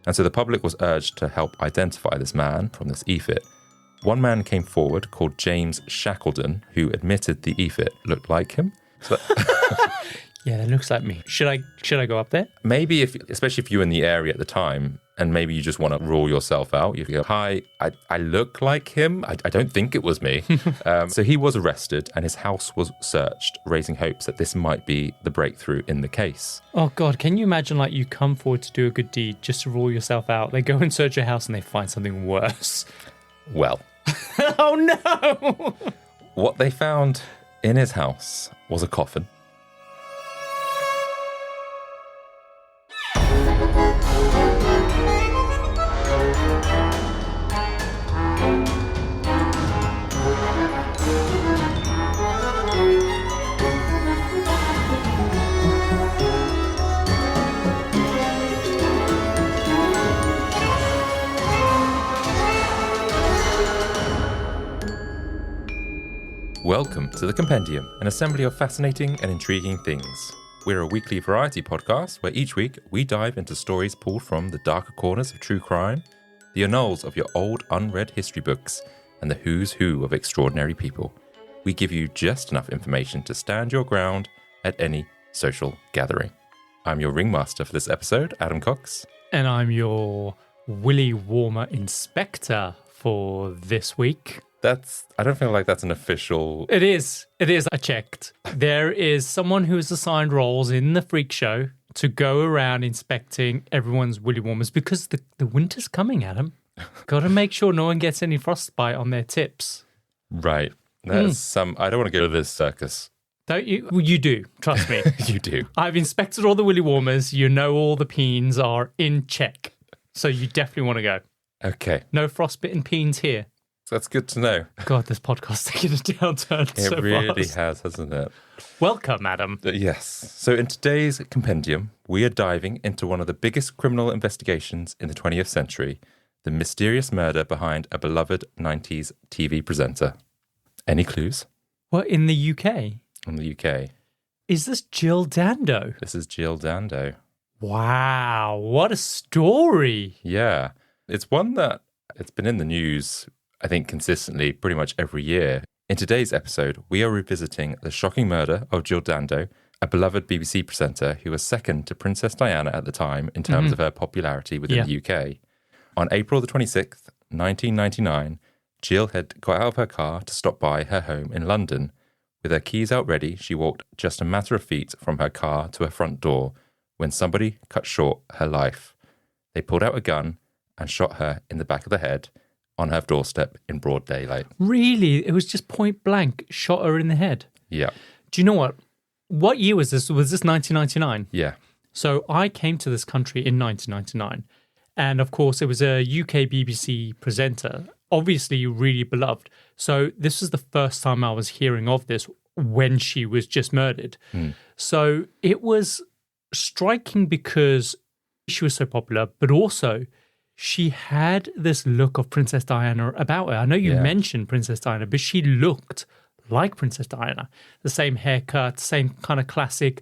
And so the public was urged to help identify this man from this EFIT. One man came forward called James Shackleton, who admitted the EFIT looked like him. So yeah, that looks like me. Should I go up there? maybe, especially if you're in the area at the time, and maybe you just want to rule yourself out, you go, hi, I look like him. I don't think it was me. So he was arrested and his house was searched, raising hopes that this might be the breakthrough in the case. Oh, God, can you imagine like you come forward to do a good deed just to rule yourself out? They go and search your house and they find something worse. Well. Oh, no! What they found in his house was a coffin. Welcome to the Compendium, an assembly of fascinating and intriguing things. We're a weekly variety podcast where each week we dive into stories pulled from the darker corners of true crime, the annals of your old unread history books, and the who's who of extraordinary people. We give you just enough information to stand your ground at any social gathering. I'm your ringmaster for this episode, Adam Cox. And I'm your Willy Warmer inspector for this week. I don't feel like that's an official... It is. I checked. There is someone who is assigned roles in the freak show to go around inspecting everyone's Willy Warmers because the winter's coming, Adam. Got to make sure no one gets any frostbite on their tips. Right. That's I don't want to go to this circus. Don't you? Well, you do. Trust me. You do. I've inspected all the Willy Warmers. You know all the peens are in check. So you definitely want to go. Okay. No frostbitten peens here. That's good to know. God, this podcast's taking a downturn so fast. It really has, hasn't it? Welcome, Adam. Yes. So in today's compendium, we are diving into one of the biggest criminal investigations in the 20th century, the mysterious murder behind a beloved 90s TV presenter. Any clues? Well, in the UK? In the UK. Is this Jill Dando? This is Jill Dando. Wow, what a story. Yeah. It's one that it's been in the news, I think, consistently pretty much every year. In today's episode, we are revisiting the shocking murder of Jill Dando, a beloved BBC presenter who was second to Princess Diana at the time in terms of her popularity within the UK. On April the 26th, 1999, Jill had got out of her car to stop by her home in London. With her keys out ready, she walked just a matter of feet from her car to her front door when somebody cut short her life. They pulled out a gun and shot her in the back of the head on her doorstep in broad daylight. Really? It was just point blank, shot her in the head? Yeah. Do you know what? What year was this? Was this 1999? Yeah. So I came to this country in 1999. And of course, it was a UK BBC presenter, obviously really beloved. So this was the first time I was hearing of this when she was just murdered. So it was striking because she was so popular, but also she had this look of Princess Diana about her. I know you mentioned Princess Diana, but she looked like Princess Diana. The same haircut, same kind of classic,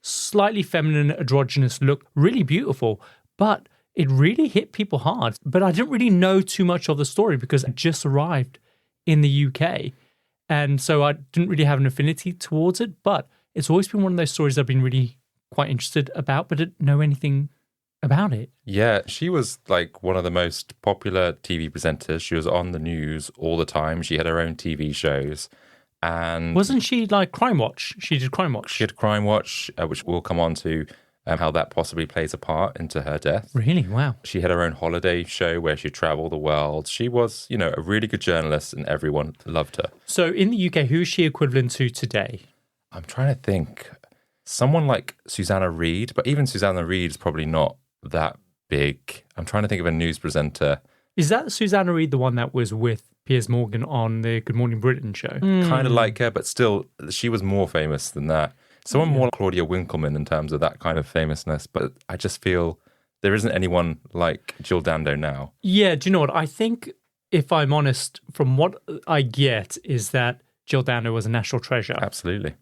slightly feminine, androgynous look, really beautiful. But it really hit people hard. But I didn't really know too much of the story because I just arrived in the UK. And so I didn't really have an affinity towards it. But it's always been one of those stories I've been really quite interested about, but didn't know anything about it. Yeah, she was like one of the most popular TV presenters. She was on the news all the time. She had her own TV shows. And wasn't she like Crime Watch? She did Crime Watch. She had Crime Watch, which we'll come on to how that possibly plays a part into her death. Really? Wow. She had her own holiday show where she traveled the world. She was, a really good journalist and everyone loved her. So in the UK, who is she equivalent to today? I'm trying to think. Someone like Susanna Reid, but even Susanna Reid is probably not that big. I'm trying to think of a news presenter. Is that Susanna Reid, the one that was with Piers Morgan on the Good Morning Britain show? Kind of like her, but still, she was more famous than that. Someone more like Claudia Winkleman in terms of that kind of famousness, but I just feel there isn't anyone like Jill Dando now. Yeah, do you know what? I think, if I'm honest, from what I get, is that Jill Dando was a national treasure. Absolutely.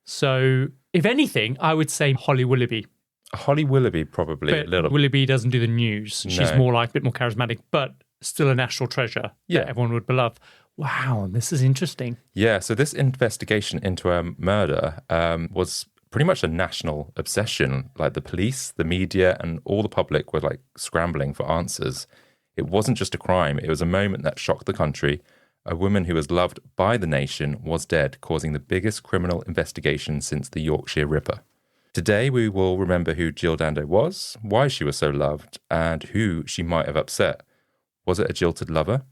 So, if anything, I would say Holly Willoughby. Holly Willoughby, probably a But little. Willoughby doesn't do the news. She's No. more like a bit more charismatic, but still a national treasure Yeah. that everyone would love. Wow, this is interesting. Yeah, so this investigation into a murder was pretty much a national obsession. Like the police, the media, and all the public were like scrambling for answers. It wasn't just a crime, it was a moment that shocked the country. A woman who was loved by the nation was dead, causing the biggest criminal investigation since the Yorkshire Ripper. Today, we will remember who Jill Dando was, why she was so loved, and who she might have upset. Was it a jilted lover,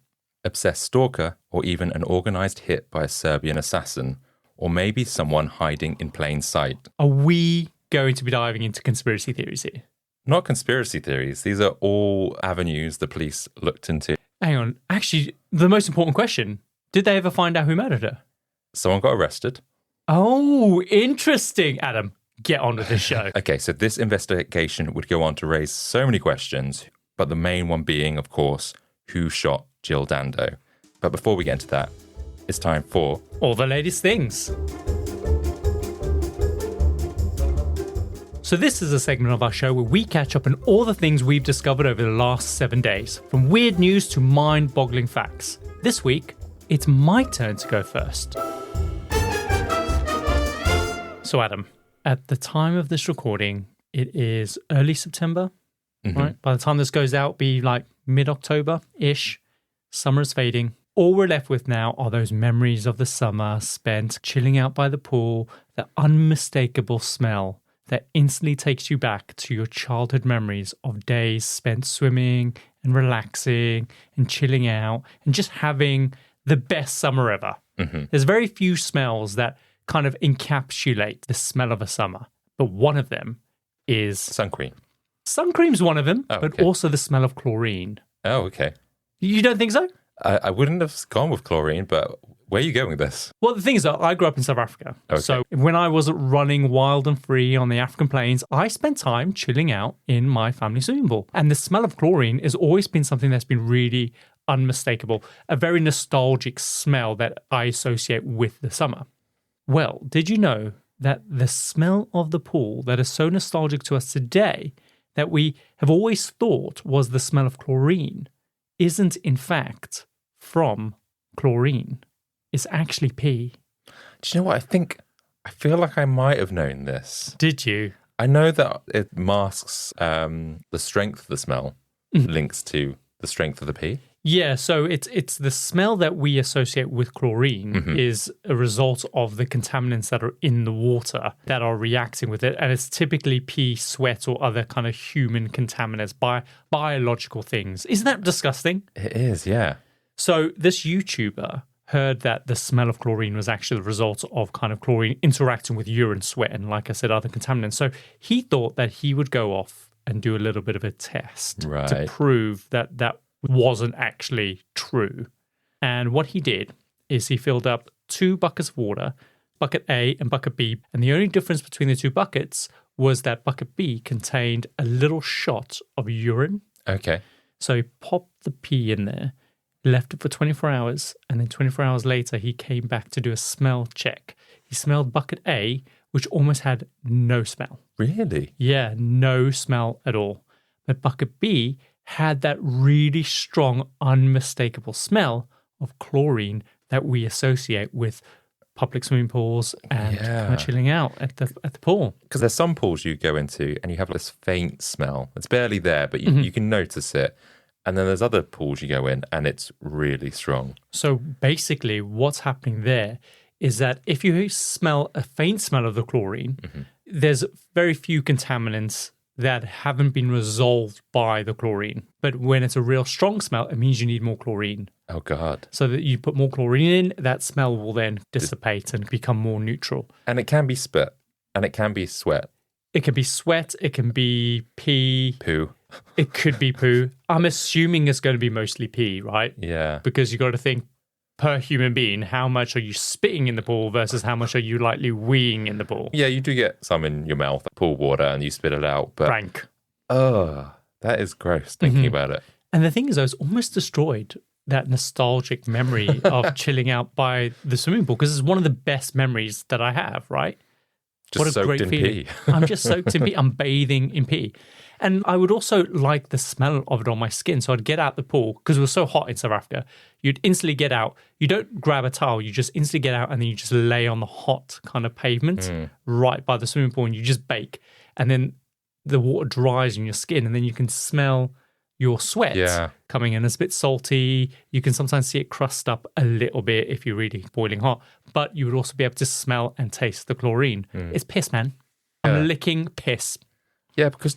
obsessed stalker, or even an organised hit by a Serbian assassin? Or maybe someone hiding in plain sight? Are we going to be diving into conspiracy theories here? Not conspiracy theories. These are all avenues the police looked into. Hang on. Actually, the most important question, did they ever find out who murdered her? Someone got arrested. Oh, interesting. Adam, get on with this show. Okay, so this investigation would go on to raise so many questions, but the main one being, of course, who shot Jill Dando? But before we get into that, it's time for All the latest things. So this is a segment of our show where we catch up on all the things we've discovered over the last 7 days, from weird news to mind-boggling facts. This week, it's my turn to go first. So Adam, at the time of this recording, it is early September, right? By the time this goes out, be like mid-October-ish. Summer is fading. All we're left with now are those memories of the summer spent chilling out by the pool, the unmistakable smell that instantly takes you back to your childhood memories of days spent swimming and relaxing and chilling out and just having the best summer ever. There's very few smells that kind of encapsulate the smell of a summer, but one of them is... sun cream. Sun cream's one of them, Oh, but okay. also the smell of chlorine. Oh, okay. You don't think so? I wouldn't have gone with chlorine, but where are you going with this? Well, the thing is that I grew up in South Africa. Okay. So when I was running wild and free on the African plains, I spent time chilling out in my family swimming pool. And the smell of chlorine has always been something that's been really unmistakable, a very nostalgic smell that I associate with the summer. Well, did you know that the smell of the pool that is so nostalgic to us today that we have always thought was the smell of chlorine isn't in fact from chlorine? It's actually pee. Do you know what? I feel like I might have known this. Did you? I know that it masks the strength of the smell, links to the strength of the pee. Yeah, so it's the smell that we associate with chlorine is a result of the contaminants that are in the water that are reacting with it. And it's typically pee, sweat, or other kind of human contaminants, biological things. Isn't that disgusting? It is, yeah. So this YouTuber heard that the smell of chlorine was actually the result of kind of chlorine interacting with urine, sweat, and like I said, other contaminants. So he thought that he would go off and do a little bit of a test to Right. prove that that wasn't actually true. And what he did is he filled up 2 buckets of water, bucket A and bucket B. And the only difference between the 2 buckets was that bucket B contained a little shot of urine. Okay. So he popped the pee in there, left it for 24 hours, and then 24 hours later, he came back to do a smell check. He smelled bucket A, which almost had no smell. Really? Yeah, no smell at all. But bucket B had that really strong, unmistakable smell of chlorine that we associate with public swimming pools and kind of chilling out at the pool. Because there's some pools you go into and you have this faint smell. It's barely there, but you can notice it. And then there's other pools you go in and it's really strong. So basically what's happening there is that if you smell a faint smell of the chlorine, there's very few contaminants that haven't been resolved by the chlorine. But when it's a real strong smell, it means you need more chlorine. Oh, God. So that you put more chlorine in, that smell will then dissipate and become more neutral. And it can be spit and it can be sweat. It can be sweat, it can be pee, Poo. it could be poo. I'm assuming it's going to be mostly pee, right? Yeah. Because you got to think per human being, how much are you spitting in the pool versus how much are you lightly weeing in the pool? Yeah, you do get some in your mouth, pool water, and you spit it out. But Frank. oh, that is gross thinking about it. And the thing is, I was almost destroyed that nostalgic memory of chilling out by the swimming pool because it's one of the best memories that I have, right? Just what a soaked great in feeling. pee. I'm just soaked in pee. I'm bathing in pee. And I would also like the smell of it on my skin. So I'd get out the pool because it was so hot in South Africa. You'd instantly get out. You don't grab a towel. You just instantly get out and then you just lay on the hot kind of pavement right by the swimming pool and you just bake. And then the water dries on your skin and then you can smell your sweat coming in. It's a bit salty. You can sometimes see it crust up a little bit if you're really boiling hot. But you would also be able to smell and taste the chlorine. It's piss, man. I'm licking piss. Yeah, because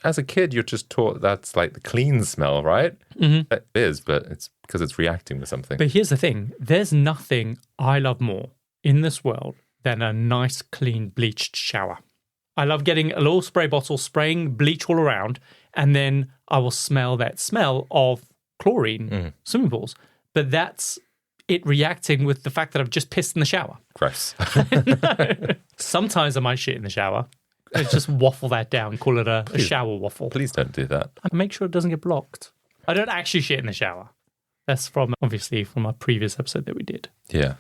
as a kid, you're just taught that's like the clean smell, right? Mm-hmm. It is, but it's because it's reacting with something. But here's the thing. There's nothing I love more in this world than a nice, clean, bleached shower. I love getting a little spray bottle, spraying bleach all around, and then I will smell that smell of chlorine swimming pools. But that's it reacting with the fact that I've just pissed in the shower. Gross. No. Sometimes I might shit in the shower. Let's just waffle that down, call it a shower waffle. Please don't do that. I make sure it doesn't get blocked. I don't actually shit in the shower. That's obviously from our previous episode that we did. Yeah.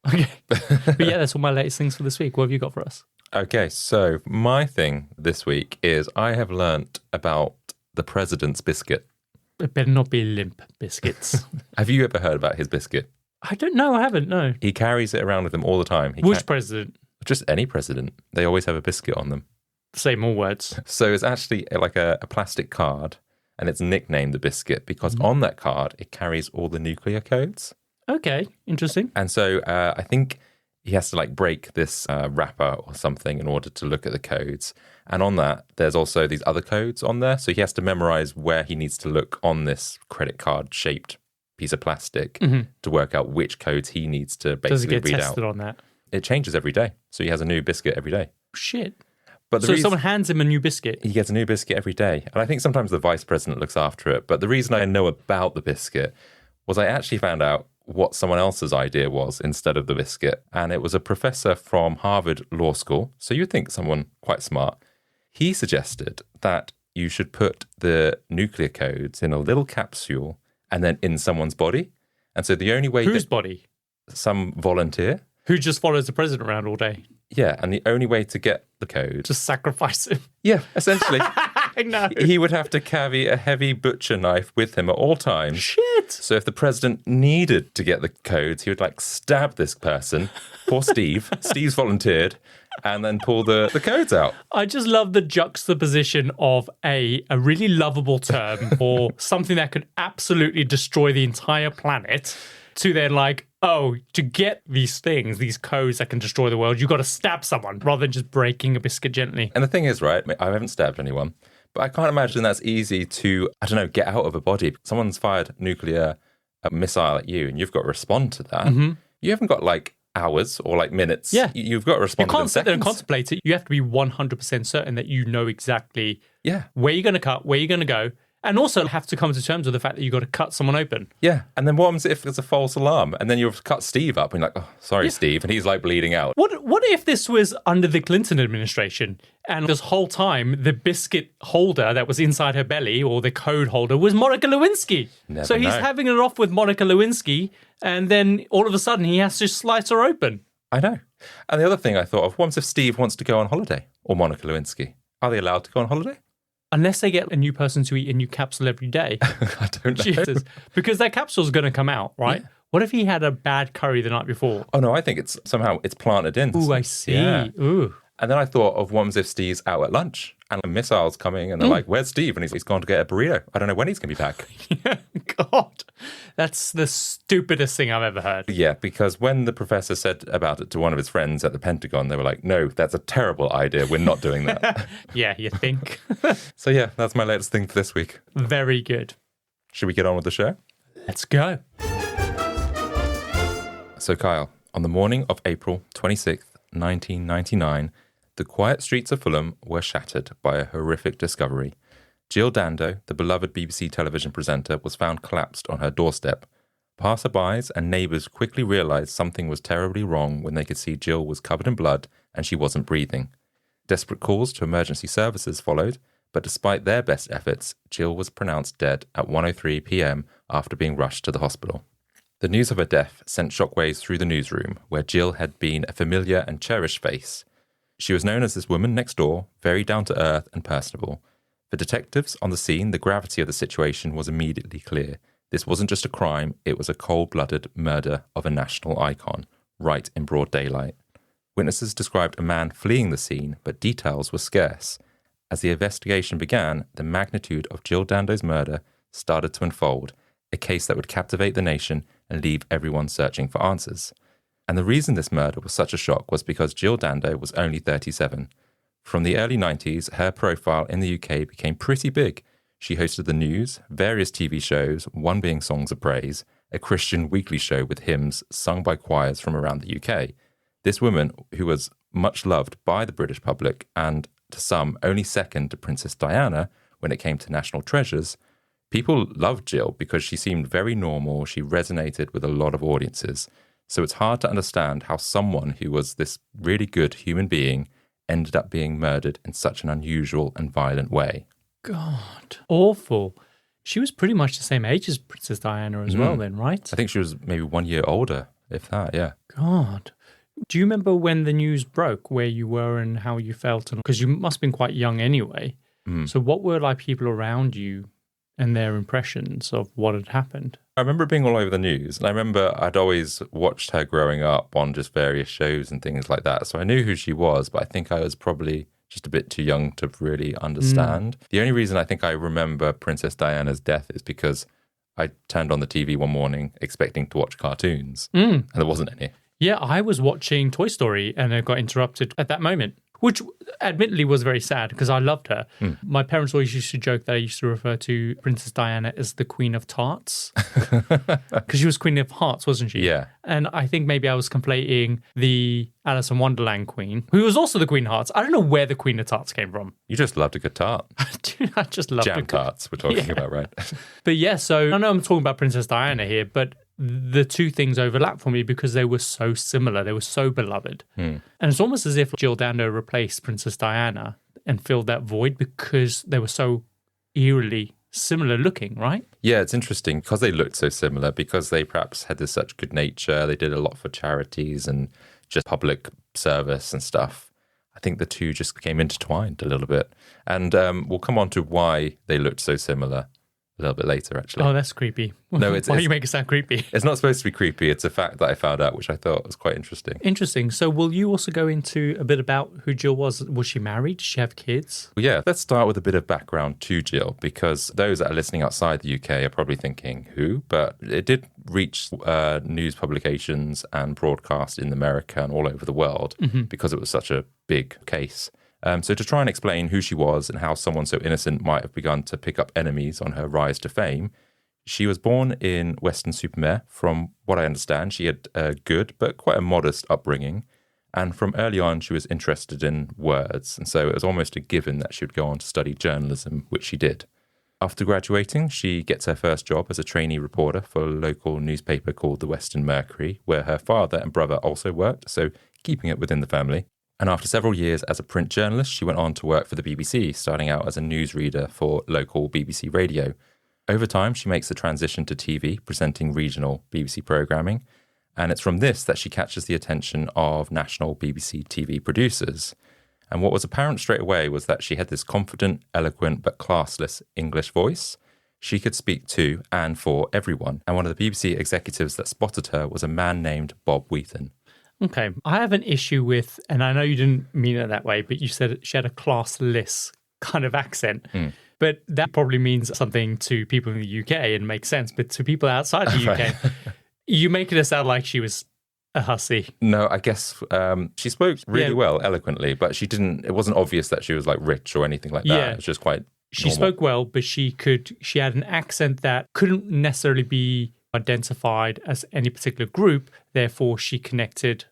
Okay. But yeah, that's all my latest things for this week. What have you got for us? Okay, so my thing this week is I have learnt about the president's biscuit. It better not be limp biscuits. Have you ever heard about his biscuit? I don't know. I haven't, no. He carries it around with him all the time. Which president? Just any president. They always have a biscuit on them. Say more words. So it's actually like a plastic card, and it's nicknamed the biscuit because on that card, it carries all the nuclear codes. Okay, interesting. And so I think he has to like break this wrapper or something in order to look at the codes. And on that, there's also these other codes on there. So he has to memorize where he needs to look on this credit card shaped piece of plastic to work out which codes he needs to basically Does it get read tested out. on that? It changes every day. So he has a new biscuit every day. Shit. But so someone hands him a new biscuit? He gets a new biscuit every day. And I think sometimes the vice president looks after it. But the reason I know about the biscuit was I actually found out what someone else's idea was instead of the biscuit. And it was a professor from Harvard Law School. So you'd think someone quite smart. He suggested that you should put the nuclear codes in a little capsule and then in someone's body. And so the only way... Whose body? Some volunteer. Who just follows the president around all day? Yeah, and the only way to get the code... Just sacrifice him. Yeah, essentially. No. He would have to carry a heavy butcher knife with him at all times. Shit. So if the president needed to get the codes, he would like stab this person. Poor Steve. Steve's volunteered. And then pull the codes out. I just love the juxtaposition of a really lovable term for something that could absolutely destroy the entire planet to then like, oh, to get these things, these codes that can destroy the world, you've got to stab someone rather than just breaking a biscuit gently. And the thing is, right, I haven't stabbed anyone, but I can't imagine that's easy to, I don't know, get out of a body. Someone's fired nuclear missile at you and you've got to respond to that. You haven't got like hours or like minutes. Yeah. You've got to respond You can't sit there and seconds. contemplate it. You have to be 100% certain that you know exactly where you're going to cut, where you're going to go, and also have to come to terms with the fact that you've got to cut someone open. Yeah. And then what happens if there's a false alarm and then you've cut Steve up and you're like, oh, sorry, Steve. And he's like bleeding out. What if this was under the Clinton administration and this whole time the biscuit holder that was inside her belly or the code holder was Monica Lewinsky? Never so he's know. having it off with Monica Lewinsky and then all of a sudden he has to slice her open. I know. And the other thing I thought of, what if Steve wants to go on holiday or Monica Lewinsky? Are they allowed to go on holiday? Unless they get a new person to eat a new capsule every day. I don't know. Jesus. Because that capsule's going to come out, right? Yeah. What if he had a bad curry the night before? Oh, no, I think it's somehow it's planted in. Ooh, I see. Yeah. Ooh. And then I thought of what if Steve's out at lunch and a missile's coming and they're like, where's Steve? And he's gone to get a burrito. I don't know when he's going to be back. God, that's the stupidest thing I've ever heard. Yeah, because when the professor said about it to one of his friends at the Pentagon, they were like, no, that's a terrible idea. We're not doing that. Yeah, you think? So yeah, that's my latest thing for this week. Very good. Should we get on with the show? Let's go. So Kyle, on the morning of April 26th, 1999, the quiet streets of Fulham were shattered by a horrific discovery. Jill Dando, the beloved BBC television presenter, was found collapsed on her doorstep. Passerbys and neighbours quickly realised something was terribly wrong when they could see Jill was covered in blood and she wasn't breathing. Desperate calls to emergency services followed, but despite their best efforts, Jill was pronounced dead at 1:03 p.m. after being rushed to the hospital. The news of her death sent shockwaves through the newsroom, where Jill had been a familiar and cherished face. She was known as this woman next door, very down to earth and personable. For detectives on the scene, the gravity of the situation was immediately clear. This wasn't just a crime, it was a cold-blooded murder of a national icon, right in broad daylight. Witnesses described a man fleeing the scene, but details were scarce. As the investigation began, the magnitude of Jill Dando's murder started to unfold, a case that would captivate the nation and leave everyone searching for answers. And the reason this murder was such a shock was because Jill Dando was only 37. From the early 90s, her profile in the UK became pretty big. She hosted the news, various TV shows, one being Songs of Praise, a Christian weekly show with hymns sung by choirs from around the UK. This woman, who was much loved by the British public and to some only second to Princess Diana when it came to national treasures, people loved Jill because she seemed very normal. She resonated with a lot of audiences. So it's hard to understand how someone who was this really good human being ended up being murdered in such an unusual and violent way. God, awful. She was pretty much the same age as Princess Diana as well then, right? I think she was maybe 1 year older, if that, yeah. God. Do you remember when the news broke, where you were and how you felt? Because you must have been quite young anyway. So what were like people around you and their impressions of what had happened? I remember being all over the news, and I remember I'd always watched her growing up on just various shows and things like that. So I knew who she was, but I think I was probably just a bit too young to really understand. The only reason I think I remember Princess Diana's death is because I turned on the TV one morning expecting to watch cartoons, and there wasn't any. Yeah, I was watching Toy Story and I got interrupted at that moment, which admittedly was very sad because I loved her. My parents always used to joke that I used to refer to Princess Diana as the Queen of Tarts because she was Queen of Hearts, wasn't she? Yeah. And I think maybe I was conflating the Alice in Wonderland Queen, who was also the Queen of Hearts. I don't know where the Queen of Tarts came from. You just loved a good tart. I just loved Jam tarts we're talking about, right? But yeah, so I know I'm talking about Princess Diana here, but the two things overlap for me because they were so similar. They were so beloved. And it's almost as if Jill Dando replaced Princess Diana and filled that void because they were so eerily similar looking, right? Yeah, it's interesting because they looked so similar, because they perhaps had this such good nature. They did a lot for charities and just public service and stuff. I think the two just became intertwined a little bit. And we'll come on to why they looked so similar a little bit later, actually. Oh, that's creepy. No, Why do you make it sound creepy? It's not supposed to be creepy. It's a fact that I found out, which I thought was quite interesting. Interesting. So will you also go into a bit about who Jill was? Was she married? Did she have kids? Well, yeah, let's start with a bit of background to Jill, because those that are listening outside the UK are probably thinking, who? But it did reach news publications and broadcast in America and all over the world because it was such a big case. So to try and explain who she was and how someone so innocent might have begun to pick up enemies on her rise to fame, she was born in Weston-super-Mare. From what I understand, she had a good but quite a modest upbringing. And from early on, she was interested in words. And so it was almost a given that she would go on to study journalism, which she did. After graduating, she gets her first job as a trainee reporter for a local newspaper called the Western Mercury, where her father and brother also worked, so keeping it within the family. And after several years as a print journalist, she went on to work for the BBC, starting out as a newsreader for local BBC radio. Over time, she makes the transition to TV, presenting regional BBC programming. And it's from this that she catches the attention of national BBC TV producers. And what was apparent straight away was that she had this confident, eloquent, but classless English voice. She could speak to and for everyone. And one of the BBC executives that spotted her was a man named Bob Wheaton. Okay, I have an issue with, and I know you didn't mean it that way, but you said she had a classless kind of accent. But that probably means something to people in the UK and makes sense. But to people outside the UK, you make it sound like she was a hussy. No, I guess she spoke really well, eloquently, but she didn't, it wasn't obvious that she was like rich or anything like that. Yeah. It was just quite She normal. spoke well, but she had an accent that couldn't necessarily be identified as any particular group. Therefore, she connected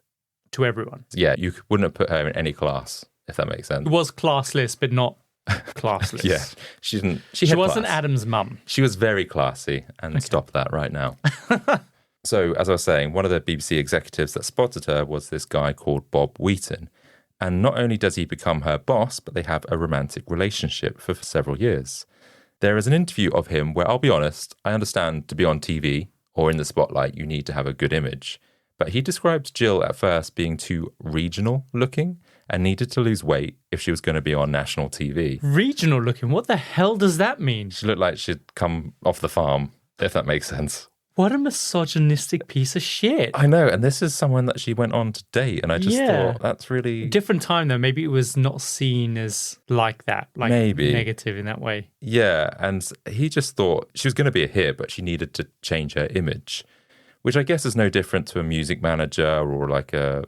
to everyone. Yeah, you wouldn't have put her in any class, if that makes sense. It was classless, but not classless. Yeah, she didn't. She wasn't class. Adam's mum. She was very classy, and stop that right now. So, as I was saying, one of the BBC executives that spotted her was this guy called Bob Wheaton. And not only does he become her boss, but they have a romantic relationship for several years. There is an interview of him where, I'll be honest, I understand to be on TV or in the spotlight, you need to have a good image. But he describes Jill at first being too regional looking, and needed to lose weight if she was going to be on national TV. Regional looking. What the hell does that mean? She looked like she'd come off the farm, if that makes sense. What a misogynistic piece of shit. I know, and this is someone that she went on to date, and I just thought that's really... Different time, though. Maybe it was not seen as like that, like Maybe. Negative in that way. Yeah, and he just thought she was going to be a hit, but she needed to change her image, which I guess is no different to a music manager or like a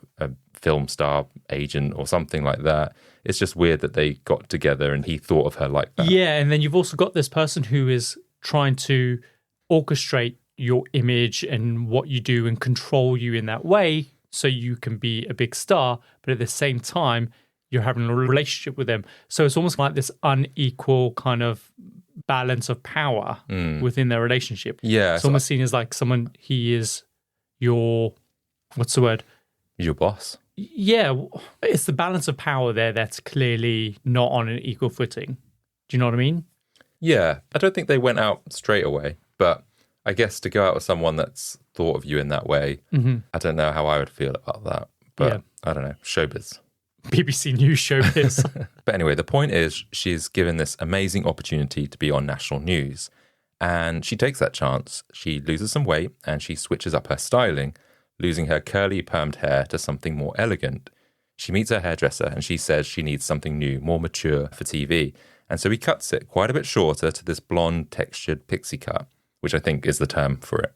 film star agent or something like that. It's just weird that they got together and he thought of her like that. Yeah, and then you've also got this person who is trying to orchestrate your image and what you do and control you in that way so you can be a big star, but at the same time you're having a relationship with them. So it's almost like this unequal kind of balance of power within their relationship. Yeah. It's almost seen as like someone, he is your, what's the word? Your boss. Yeah, it's the balance of power there that's clearly not on an equal footing. Do you know what I mean? Yeah, I don't think they went out straight away, but I guess to go out with someone that's thought of you in that way, I don't know how I would feel about that. But I don't know, showbiz. BBC News showbiz. But anyway, the point is she's given this amazing opportunity to be on national news. And she takes that chance. She loses some weight and she switches up her styling, losing her curly permed hair to something more elegant. She meets her hairdresser and she says she needs something new, more mature for TV. And so he cuts it quite a bit shorter to this blonde textured pixie cut, which I think is the term for it.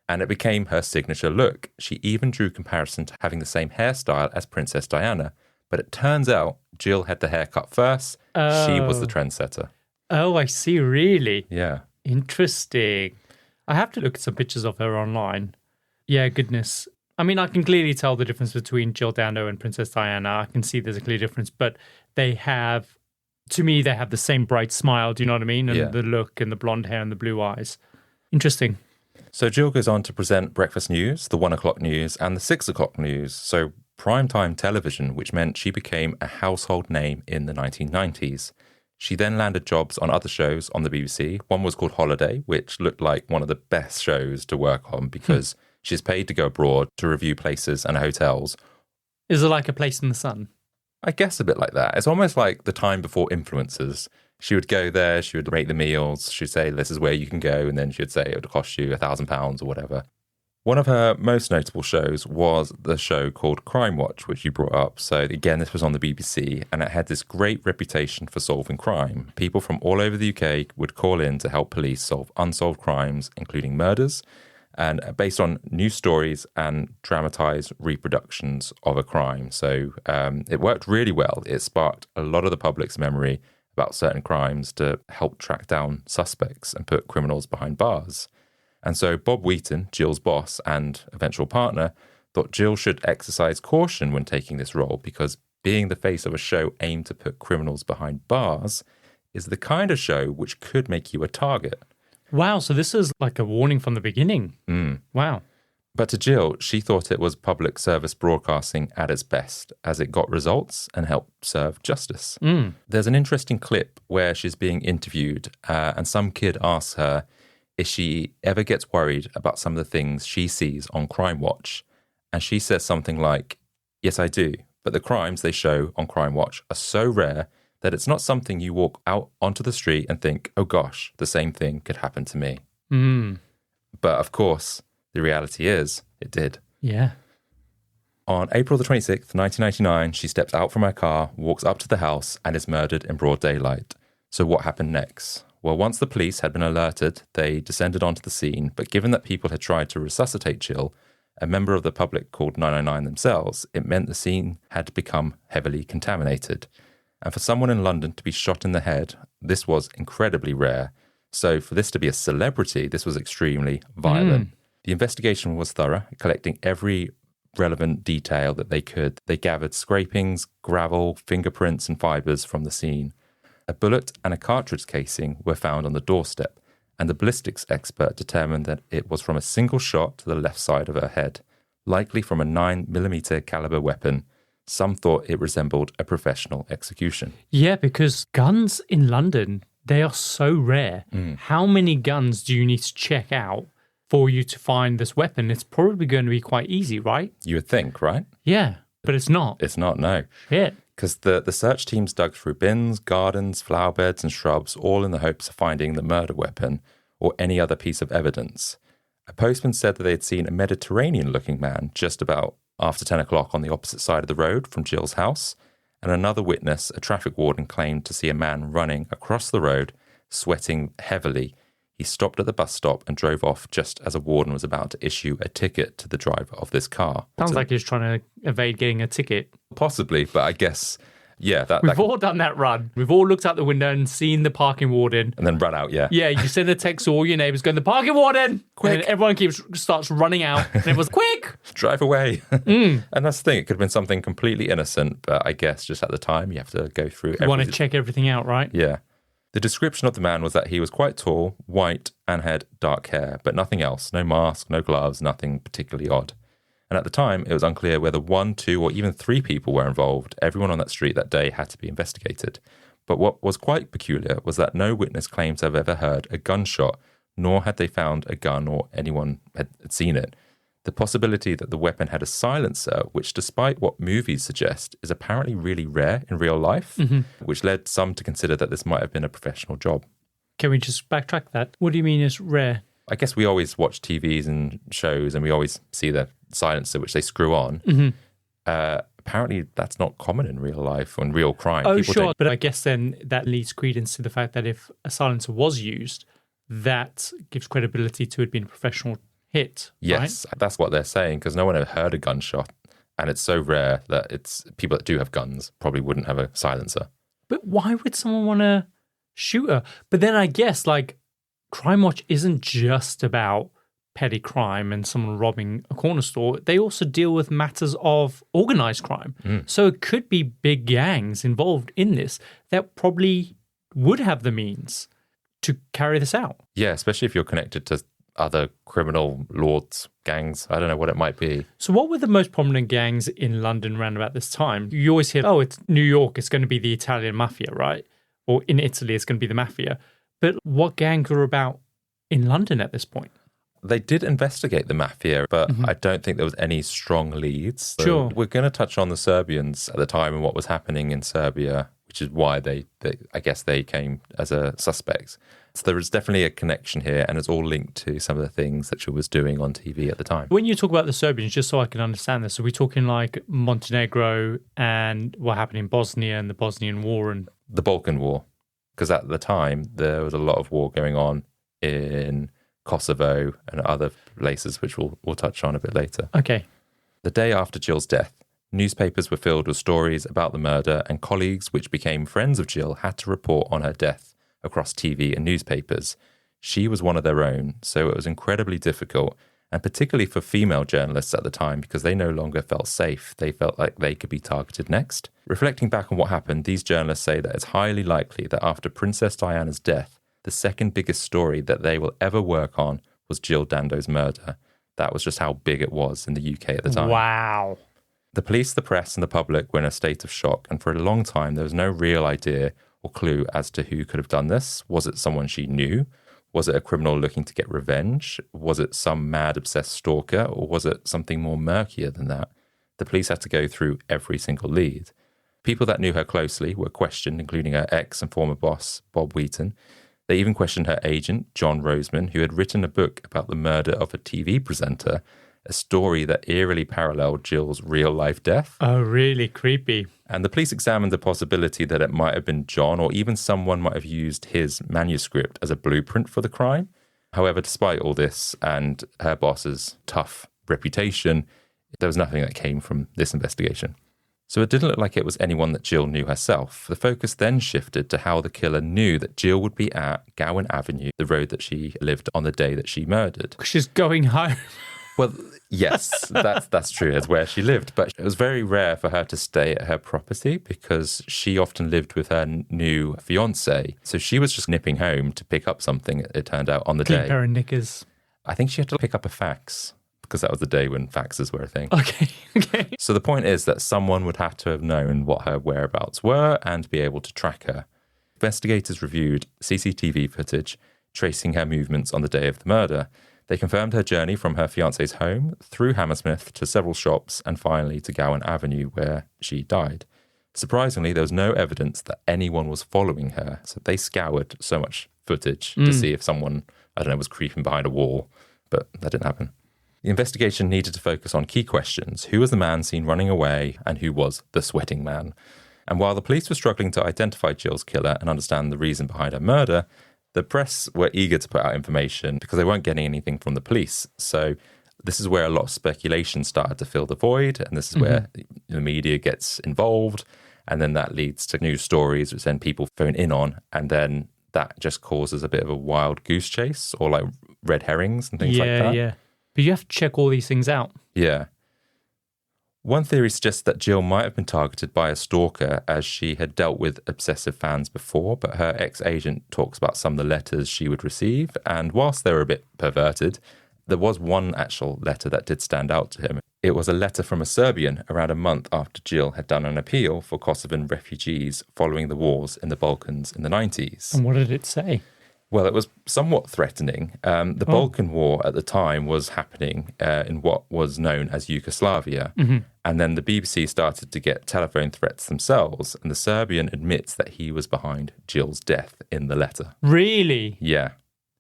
And it became her signature look. She even drew comparison to having the same hairstyle as Princess Diana. But it turns out Jill had the haircut first. She was the trendsetter. Oh, I see. Really? Yeah. Interesting. I have to look at some pictures of her online. Yeah, goodness. I mean, I can clearly tell the difference between Jill Dando and Princess Diana. I can see there's a clear difference, but they have, to me, they have the same bright smile. Do you know what I mean? And the look and the blonde hair and the blue eyes. Interesting. So Jill goes on to present breakfast news, the 1 o'clock news, and the 6 o'clock news. So primetime television, which meant she became a household name in the 1990s. She then landed jobs on other shows on the BBC. One was called Holiday, which looked like one of the best shows to work on because she's paid to go abroad to review places and hotels. Is it like A Place in the Sun? I guess a bit like that. It's almost like the time before influencers. She would go there, she would rate the meals, she'd say, this is where you can go, and then she'd say it would cost you £1,000 or whatever. One of her most notable shows was the show called Crime Watch, which you brought up. So again, this was on the BBC, and it had this great reputation for solving crime. People from all over the UK would call in to help police solve unsolved crimes, including murders, and based on news stories and dramatized reproductions of a crime. So it worked really well. It sparked a lot of the public's memory about certain crimes to help track down suspects and put criminals behind bars. And so Bob Wheaton, Jill's boss and eventual partner, thought Jill should exercise caution when taking this role because being the face of a show aimed to put criminals behind bars is the kind of show which could make you a target. Wow, so this is like a warning from the beginning. Wow. But to Jill, she thought it was public service broadcasting at its best, as it got results and helped serve justice. There's an interesting clip where she's being interviewed, and some kid asks her if she ever gets worried about some of the things she sees on Crime Watch. And she says something like, yes, I do, but the crimes they show on Crime Watch are so rare that it's not something you walk out onto the street and think, oh gosh, the same thing could happen to me. But of course, the reality is, it did. Yeah. On April the 26th, 1999, she steps out from her car, walks up to the house, and is murdered in broad daylight. So what happened next? Well, once the police had been alerted, they descended onto the scene, but given that people had tried to resuscitate Jill, a member of the public called 999 themselves, it meant the scene had become heavily contaminated. And for someone in London to be shot in the head, this was incredibly rare. So for this to be a celebrity, this was extremely violent. The investigation was thorough, collecting every relevant detail that they could. They gathered scrapings, gravel, fingerprints, and fibers from the scene. A bullet and a cartridge casing were found on the doorstep, and the ballistics expert determined that it was from a single shot to the left side of her head, likely from a 9mm caliber weapon. Some thought it resembled a professional execution. Yeah, because guns in London, they are so rare. How many guns do you need to check out for you to find this weapon? It's probably going to be quite easy, right? You would think, right? Yeah. But it's not. It's not, no. Yeah. Because the search teams dug through bins, gardens, flower beds and shrubs, all in the hopes of finding the murder weapon or any other piece of evidence. A postman said that they had seen a Mediterranean-looking man just about after 10 o'clock on the opposite side of the road from Jill's house. And another witness, a traffic warden, claimed to see a man running across the road, sweating heavily. He stopped at the bus stop and drove off just as a warden was about to issue a ticket to the driver of this car. Sounds like he's trying to evade getting a ticket. Possibly, but I guess, yeah. We've all done that run. We've all looked out the window and seen the parking warden. And then run out, yeah. Yeah, you send a text to all your neighbours going, the parking warden! Quick! And then everyone starts running out. And everyone's, quick! Drive away. And that's the thing. It could have been something completely innocent, but I guess just at the time you have to go through You want to check everything out, right? Yeah. The description of the man was that he was quite tall, white, and had dark hair, but nothing else. No mask, no gloves, nothing particularly odd. And at the time, it was unclear whether 1, 2, or even 3 people were involved. Everyone on that street that day had to be investigated. But what was quite peculiar was that no witness claimed to have ever heard a gunshot, nor had they found a gun or anyone had seen it. The possibility that the weapon had a silencer, which despite what movies suggest, is apparently really rare in real life, which led some to consider that this might have been a professional job. Can we just backtrack that? What do you mean is rare? I guess we always watch TVs and shows and we always see the silencer, which they screw on. Apparently that's not common in real life or in real crime. Oh, sure. But I guess then that leads credence to the fact that if a silencer was used, that gives credibility to it being a professional hit. Yes, right? That's what they're saying, because no one ever heard a gunshot. And it's so rare that it's people that do have guns probably wouldn't have a silencer. But why would someone want to shoot her? But then I guess like Crime Watch isn't just about petty crime and someone robbing a corner store. They also deal with matters of organized crime. So it could be big gangs involved in this that probably would have the means to carry this out. Yeah, especially if you're connected to other criminal lords, gangs. I don't know what it might be. So what were the most prominent gangs in London around about this time? You always hear, oh, it's New York, it's going to be the Italian mafia, right? Or in Italy, it's going to be the mafia. But what gangs were about in London at this point? They did investigate the mafia, but I don't think there was any strong leads. So Sure. We're going to touch on the Serbians at the time and what was happening in Serbia, which is why they I guess they came as a suspects. So there is definitely a connection here, and it's all linked to some of the things that she was doing on TV at the time. When you talk about the Serbians, just so I can understand this, are we talking like Montenegro and what happened in Bosnia and the Bosnian War? And The Balkan War, because at the time there was a lot of war going on in Kosovo and other places, which we'll touch on a bit later. Okay. The day after Jill's death, newspapers were filled with stories about the murder, and colleagues which became friends of Jill had to report on her death across TV and newspapers. She was one of their own, so it was incredibly difficult, and particularly for female journalists at the time, because they no longer felt safe. They felt like they could be targeted next. Reflecting back on what happened, these journalists say that it's highly likely that after Princess Diana's death, the second biggest story that they will ever work on was Jill Dando's murder. That was just how big it was in the UK at the time. Wow. The police, the press, and the public were in a state of shock, and for a long time there was no real idea or clue as to who could have done this. Was it someone she knew? Was it a criminal looking to get revenge? Was it some mad, obsessed stalker? Or was it something more murkier than that? The police had to go through every single lead. People that knew her closely were questioned, including her ex and former boss, Bob Wheaton. They even questioned her agent, John Roseman, who had written a book about the murder of a TV presenter, a story that eerily paralleled Jill's real-life death. Oh, really creepy. And the police examined the possibility that it might have been John, or even someone might have used his manuscript as a blueprint for the crime. However, despite all this and her boss's tough reputation, there was nothing that came from this investigation. So it didn't look like it was anyone that Jill knew herself. The focus then shifted to how the killer knew that Jill would be at Gowan Avenue, the road that she lived on the day that she murdered. She's going home. Well, yes, that's true. It's where she lived. But it was very rare for her to stay at her property because she often lived with her new fiancé. So she was just nipping home to pick up something, it turned out, on the Clean day. pair of knickers. I think she had to pick up a fax because that was the day when faxes were a thing. Okay. So the point is that someone would have to have known what her whereabouts were and be able to track her. Investigators reviewed CCTV footage tracing her movements on the day of the murder. They confirmed her journey from her fiancé's home through Hammersmith to several shops and finally to Gowan Avenue, where she died. Surprisingly, there was no evidence that anyone was following her, so they scoured so much footage to see if someone, I don't know, was creeping behind a wall, but that didn't happen. The investigation needed to focus on key questions. Who was the man seen running away, and who was the sweating man? And while the police were struggling to identify Jill's killer and understand the reason behind her murder, the press were eager to put out information because they weren't getting anything from the police. So this is where a lot of speculation started to fill the void, and this is where the media gets involved, and then that leads to news stories, which then people phone in on, and then that just causes a bit of a wild goose chase or like red herrings and things like that. Yeah. But you have to check all these things out. Yeah. One theory suggests that Jill might have been targeted by a stalker as she had dealt with obsessive fans before, but her ex-agent talks about some of the letters she would receive, and whilst they were a bit perverted, there was one actual letter that did stand out to him. It was a letter from a Serbian around a month after Jill had done an appeal for Kosovan refugees following the wars in the Balkans in the 90s. And what did it say? Well, it was somewhat threatening. The Balkan War at the time was happening in what was known as Yugoslavia. And then the BBC started to get telephone threats themselves. And the Serbian admits that he was behind Jill's death in the letter. Really? Yeah.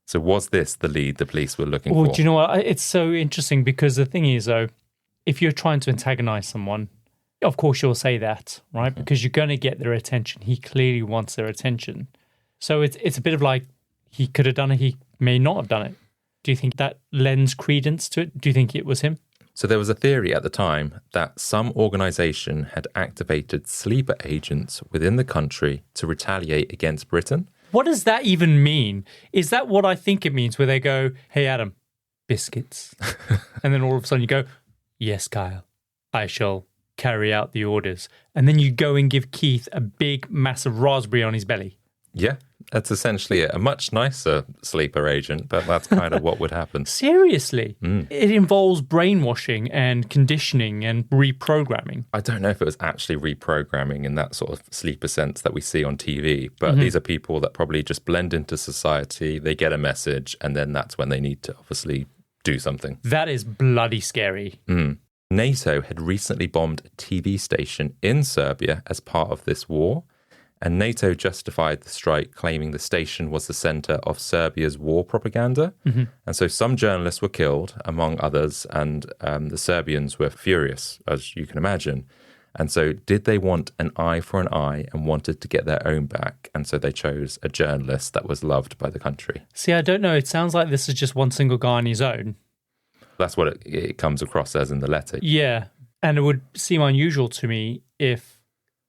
So was this the lead the police were looking Well, for? do you know what? It's so interesting because the thing is, though, if you're trying to antagonize someone, of course you'll say that, right? Because you're going to get their attention. He clearly wants their attention. So it's a bit of like, he could have done it, he may not have done it. Do you think that lends credence to it? Do you think it was him? So there was a theory at the time that some organisation had activated sleeper agents within the country to retaliate against Britain. What does that even mean? Is that what I think it means, where they go, hey, Adam, biscuits? And then all of a sudden you go, yes, Kyle, I shall carry out the orders. And then you go and give Keith a big, massive raspberry on his belly. Yeah, that's essentially a much nicer sleeper agent, but that's kind of what would happen. Seriously? It involves brainwashing and conditioning and reprogramming. I don't know if it was actually reprogramming in that sort of sleeper sense that we see on TV, but these are people that probably just blend into society, they get a message, and then that's when they need to obviously do something. That is bloody scary. NATO had recently bombed a TV station in Serbia as part of this war, and NATO justified the strike, claiming the station was the centre of Serbia's war propaganda. And so some journalists were killed, among others, and the Serbians were furious, as you can imagine. And so did they want an eye for an eye and wanted to get their own back? And so they chose a journalist that was loved by the country. See, I don't know. It sounds like this is just one single guy on his own. That's what it comes across as in the letter. Yeah. And it would seem unusual to me if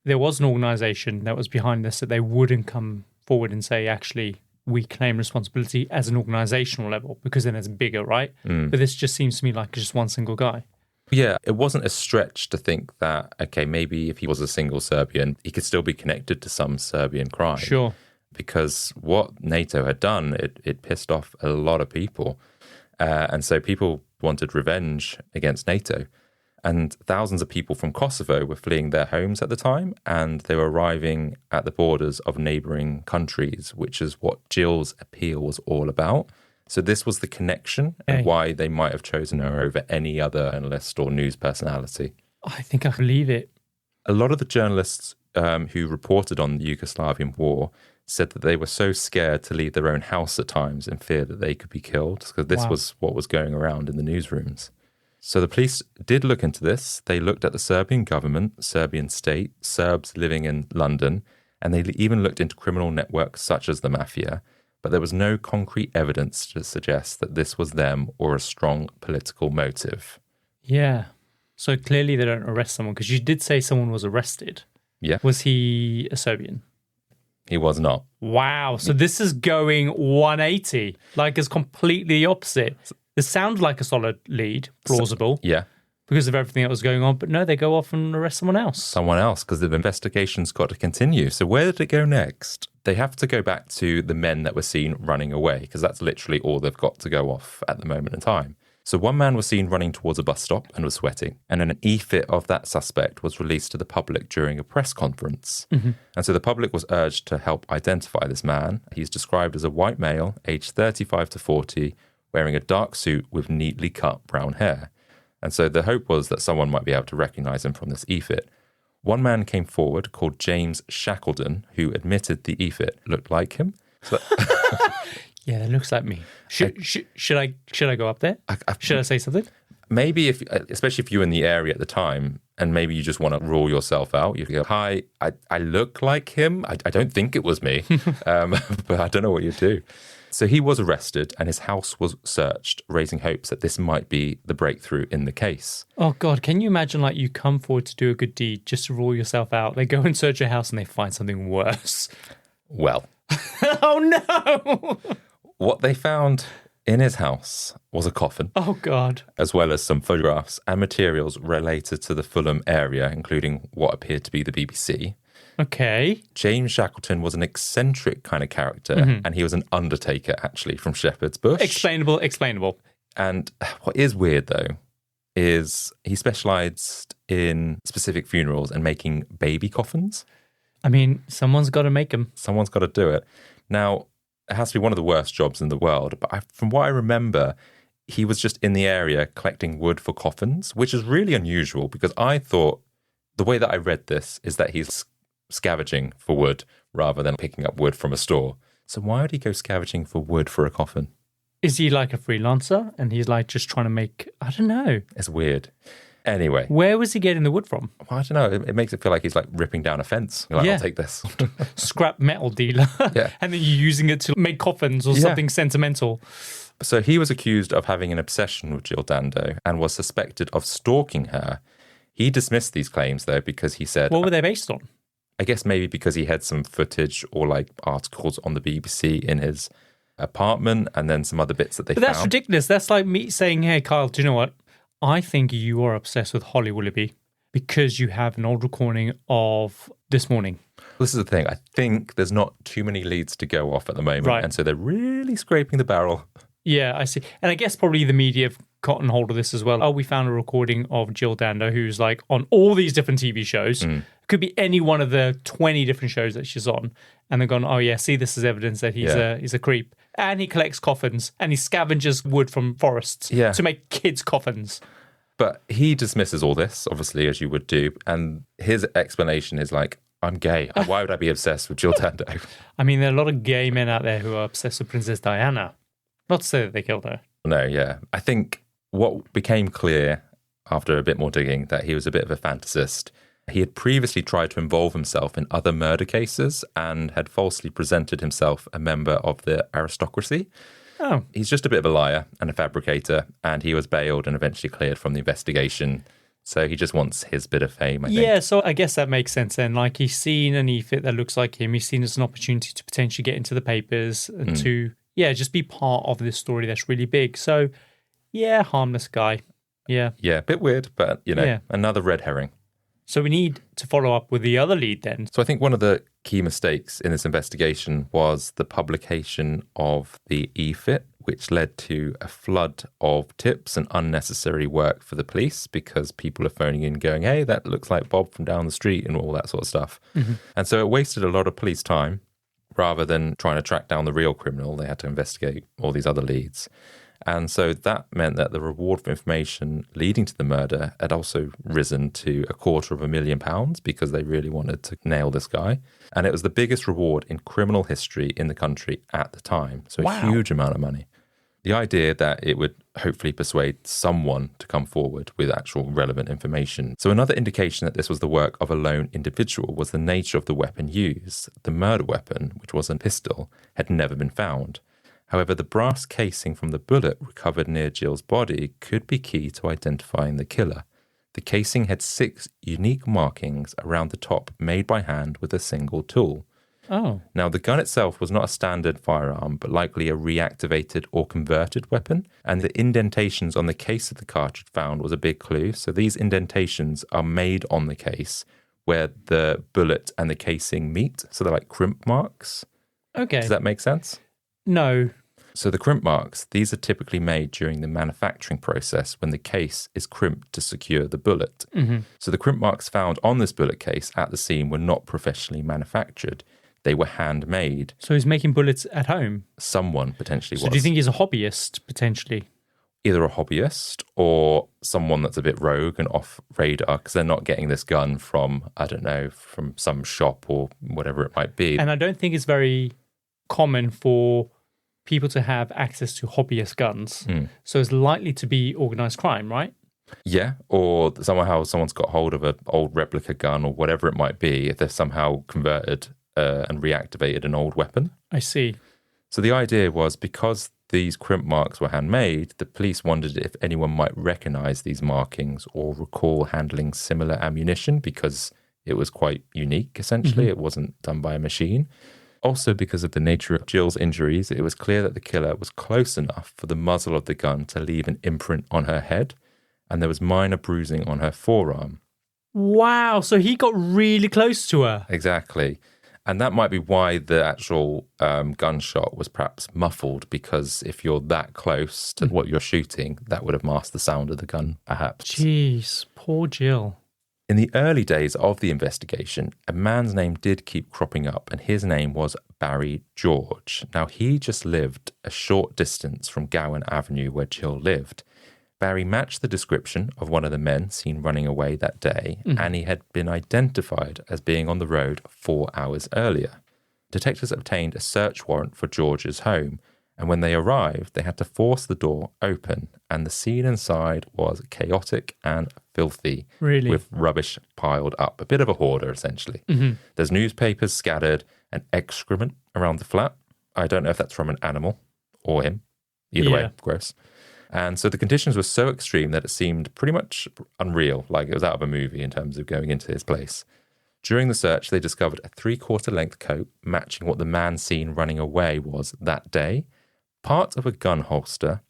there was an organisation that was behind this, that they wouldn't come forward and say, actually, we claim responsibility as an organisational level, because then it's bigger, right? But this just seems to me like just one single guy. Yeah, it wasn't a stretch to think that, okay, maybe if he was a single Serbian, he could still be connected to some Serbian crime. Sure. Because what NATO had done, it pissed off a lot of people. And so people wanted revenge against NATO. And thousands of people from Kosovo were fleeing their homes at the time, and they were arriving at the borders of neighbouring countries, which is what Jill's appeal was all about. So this was the connection and why they might have chosen her over any other journalist or news personality. I think I believe it. A lot of the journalists who reported on the Yugoslavian war said that they were so scared to leave their own house at times in fear that they could be killed, because this was what was going around in the newsrooms. So the police did look into this. They looked at the Serbian government, Serbian state, Serbs living in London, and they even looked into criminal networks such as the mafia. But there was no concrete evidence to suggest that this was them or a strong political motive. Yeah. So clearly they don't arrest someone, because you did say someone was arrested. Yeah. Was he a Serbian? He was not. Wow. So this is going 180. Like, it's completely the opposite. This sounds like a solid lead, plausible. Yeah. Because of everything that was going on. But no, they go off and arrest someone else. Someone else, because the investigation's got to continue. So where did it go next? They have to go back to the men that were seen running away, because that's literally all they've got to go off at the moment in time. So one man was seen running towards a bus stop and was sweating. And an e-fit of that suspect was released to the public during a press conference. And so the public was urged to help identify this man. He's described as a white male, aged 35 to 40, wearing a dark suit with neatly cut brown hair. And so the hope was that someone might be able to recognize him from this e-fit. One man came forward called James Shackleton, who admitted the e-fit looked like him. So, yeah, that looks like me. Should I go up there? Should I say something? Maybe especially if you're in the area at the time and maybe you just want to rule yourself out, you go, hi, I look like him. I don't think it was me, but I don't know what you do. So he was arrested and his house was searched, raising hopes that this might be the breakthrough in the case. Oh, God, can you imagine you come forward to do a good deed just to rule yourself out? They go and search your house and they find something worse. Well. Oh, no. What they found in his house was a coffin. Oh, God. As well as some photographs and materials related to the Fulham area, including what appeared to be the BBC. Okay. James Shackleton was an eccentric kind of character, and he was an undertaker, actually, from Shepherd's Bush. Explainable. And what is weird, though, is he specialised in specific funerals and making baby coffins. I mean, someone's got to make them. Someone's got to do it. Now, it has to be one of the worst jobs in the world, but from what I remember, he was just in the area collecting wood for coffins, which is really unusual because I thought the way that I read this is that he's scavenging for wood rather than picking up wood from a store. So why would he go scavenging for wood for a coffin? Is he like a freelancer and he's just trying to make, I don't know. It's weird. Anyway. Where was he getting the wood from? Well, I don't know. It makes it feel like he's ripping down a fence. You're I'll take this. Scrap metal dealer. Yeah. And then you're using it to make coffins or something sentimental. So he was accused of having an obsession with Jill Dando and was suspected of stalking her. He dismissed these claims, though, because he said... What were they based on? I guess maybe because he had some footage or articles on the BBC in his apartment and then some other bits that they found. But that's ridiculous. That's like me saying, hey, Kyle, do you know what? I think you are obsessed with Holly Willoughby because you have an old recording of This Morning. This is the thing. I think there's not too many leads to go off at the moment. Right. And so they're really scraping the barrel. Yeah, I see. And I guess probably the media have gotten hold of this as well. Oh, we found a recording of Jill Dando, who's on all these different TV shows. Could be any one of the 20 different shows that she's on. And they're gone, oh yeah, see, this is evidence that he's a creep. And he collects coffins and he scavenges wood from forests to make kids' coffins. But he dismisses all this, obviously, as you would do. And his explanation is I'm gay. Why would I be obsessed with Jill Dando? I mean, there are a lot of gay men out there who are obsessed with Princess Diana. Not to say that they killed her. No, yeah. I think what became clear after a bit more digging that he was a bit of a fantasist. He had previously tried to involve himself in other murder cases and had falsely presented himself a member of the aristocracy. Oh. He's just a bit of a liar and a fabricator, and he was bailed and eventually cleared from the investigation. So he just wants his bit of fame, I think. Yeah, so I guess that makes sense then. He's seen an e-fit that looks like him. He's seen it as an opportunity to potentially get into the papers and to, just be part of this story that's really big. So, yeah, harmless guy. Yeah. Yeah, a bit weird, but, another red herring. So we need to follow up with the other lead then. So I think one of the key mistakes in this investigation was the publication of the e-fit, which led to a flood of tips and unnecessary work for the police because people are phoning in going, hey, that looks like Bob from down the street and all that sort of stuff. And so it wasted a lot of police time. Rather than trying to track down the real criminal, they had to investigate all these other leads. And so that meant that the reward for information leading to the murder had also risen to £250,000 because they really wanted to nail this guy. And it was the biggest reward in criminal history in the country at the time. So a huge amount of money. The idea that it would hopefully persuade someone to come forward with actual relevant information. So another indication that this was the work of a lone individual was the nature of the weapon used. The murder weapon, which was a pistol, had never been found. However, the brass casing from the bullet recovered near Jill's body could be key to identifying the killer. The casing had 6 unique markings around the top made by hand with a single tool. Oh. Now, the gun itself was not a standard firearm, but likely a reactivated or converted weapon. And the indentations on the case of the cartridge found was a big clue. So these indentations are made on the case where the bullet and the casing meet. So they're like crimp marks. Okay. Does that make sense? No. So the crimp marks, these are typically made during the manufacturing process when the case is crimped to secure the bullet. So the crimp marks found on this bullet case at the scene were not professionally manufactured. They were handmade. So he's making bullets at home? Someone potentially was. So do you think he's a hobbyist, potentially? Either a hobbyist or someone that's a bit rogue and off radar because they're not getting this gun from, I don't know, from some shop or whatever it might be. And I don't think it's very common for people to have access to hobbyist guns. So it's likely to be organised crime, right? Yeah, or somehow someone's got hold of an old replica gun or whatever it might be, if they've somehow converted and reactivated an old weapon. I see. So the idea was because these crimp marks were handmade, the police wondered if anyone might recognise these markings or recall handling similar ammunition because it was quite unique, essentially. It wasn't done by a machine. Also, because of the nature of Jill's injuries, it was clear that the killer was close enough for the muzzle of the gun to leave an imprint on her head, and there was minor bruising on her forearm. Wow, so he got really close to her. Exactly. And that might be why the actual gunshot was perhaps muffled, because if you're that close to what you're shooting, that would have masked the sound of the gun, perhaps. Jeez, poor Jill. In the early days of the investigation, a man's name did keep cropping up, and his name was Barry George. Now, he just lived a short distance from Gowan Avenue where Jill lived. Barry matched the description of one of the men seen running away that day, and he had been identified as being on the road 4 hours earlier. Detectives obtained a search warrant for George's home, and when they arrived, they had to force the door open, and the scene inside was chaotic and filthy, Really? with rubbish piled up. A bit of a hoarder, essentially. There's newspapers scattered and excrement around the flat. I don't know if that's from an animal or him. Either way, gross. And so the conditions were so extreme that it seemed pretty much unreal, like it was out of a movie in terms of going into his place. During the search, they discovered a 3/4 length coat matching what the man seen running away was that day, part of a gun holster,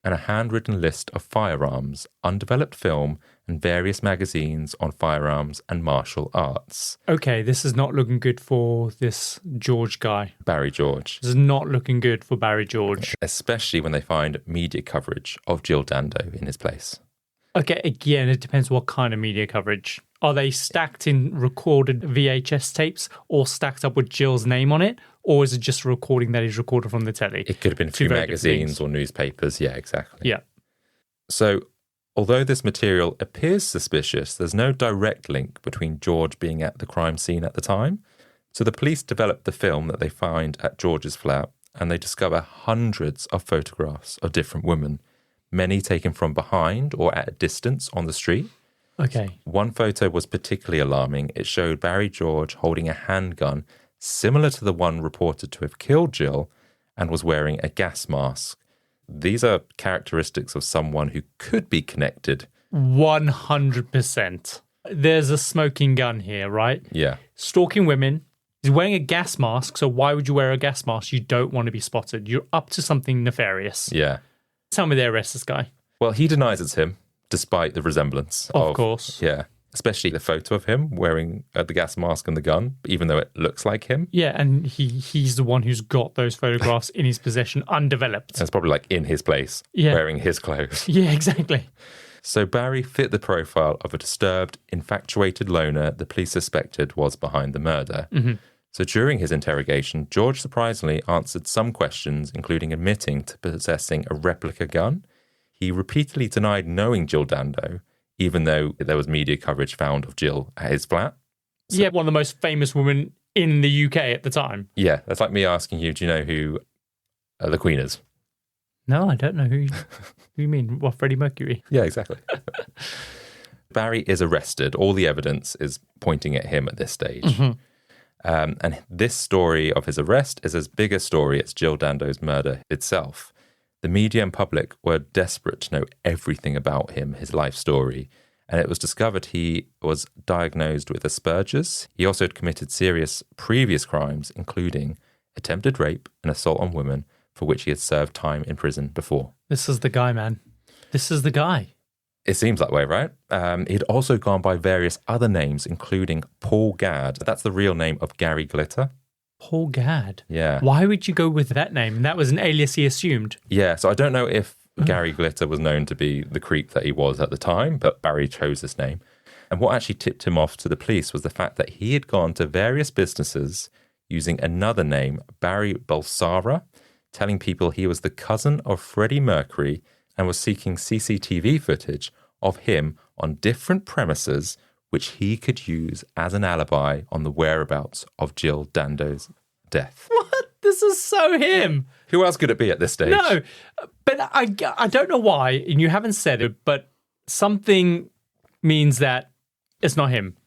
and a handwritten list of firearms, undeveloped film, and various magazines on firearms and martial arts. Okay, this is not looking good for this George guy. Barry George. This is not looking good for Barry George. Especially when they find media coverage of Jill Dando in his place. Okay, again, it depends what kind of media coverage. Are they stacked in recorded VHS tapes or stacked up with Jill's name on it? Or is it just a recording that is recorded from the telly? It could have been through magazines or newspapers. Yeah, exactly. Yeah. So, although this material appears suspicious, there's no direct link between George being at the crime scene at the time. So the police developed the film that they find at George's flat, and they discover hundreds of photographs of different women, many taken from behind or at a distance on the street. Okay. One photo was particularly alarming. It showed Barry George holding a handgun similar to the one reported to have killed Jill and was wearing a gas mask. These are characteristics of someone who could be connected. 100%. There's a smoking gun here, right? Yeah. Stalking women. He's wearing a gas mask, so why would you wear a gas mask? You don't want to be spotted. You're up to something nefarious. Yeah. Tell me they arrest this guy. Well, he denies it's him, despite the resemblance. Of course. Yeah. Especially the photo of him wearing the gas mask and the gun, even though it looks like him. Yeah, and he's the one who's got those photographs in his possession, undeveloped. It's probably like in his place, wearing his clothes. Yeah, exactly. So Barry fit the profile of a disturbed, infatuated loner the police suspected was behind the murder. So during his interrogation, George surprisingly answered some questions, including admitting to possessing a replica gun. He repeatedly denied knowing Jill Dando, even though there was media coverage found of Jill at his flat. So, one of the most famous women in the UK at the time. Yeah, that's like me asking you, do you know who the Queen is? No, I don't know who you mean. What, Freddie Mercury? Yeah, exactly. Barry is arrested. All the evidence is pointing at him at this stage. And this story of his arrest is as big a story as Jill Dando's murder itself. The media and public were desperate to know everything about him, his life story, and it was discovered he was diagnosed with Asperger's. He also had committed serious previous crimes, including attempted rape and assault on women, for which he had served time in prison before. This is the guy, man. This is the guy. It seems that way, right? He'd also gone by various other names, including Paul Gadd. That's the real name of Gary Glitter. Paul Gadd? Yeah. Why would you go with that name? That was an alias he assumed. Yeah, so I don't know if Gary Glitter was known to be the creep that he was at the time, but Barry chose this name. And what actually tipped him off to the police was the fact that he had gone to various businesses using another name, Barry Balsara, telling people he was the cousin of Freddie Mercury and was seeking CCTV footage of him on different premises, which he could use as an alibi on the whereabouts of Jill Dando's death. What? This is so him. Who else could it be at this stage? No, but I don't know why, and you haven't said it, but something means that it's not him.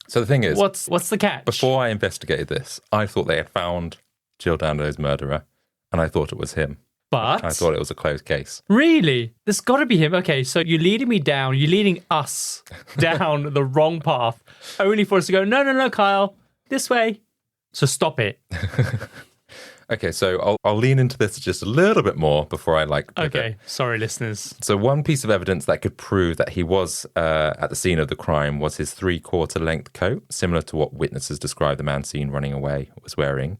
So the thing is, what's the catch? Before I investigated this, I thought they had found Jill Dando's murderer, and I thought it was him. But I thought it was a closed case. Really? There's got to be him. Okay, so you're leading us down the wrong path, only for us to go, no, Kyle, this way. So stop it. Okay, so I'll lean into this just a little bit more before I pivot. Okay, sorry, listeners. So one piece of evidence that could prove that he was at the scene of the crime was his 3/4 length coat, similar to what witnesses described the man seen running away was wearing.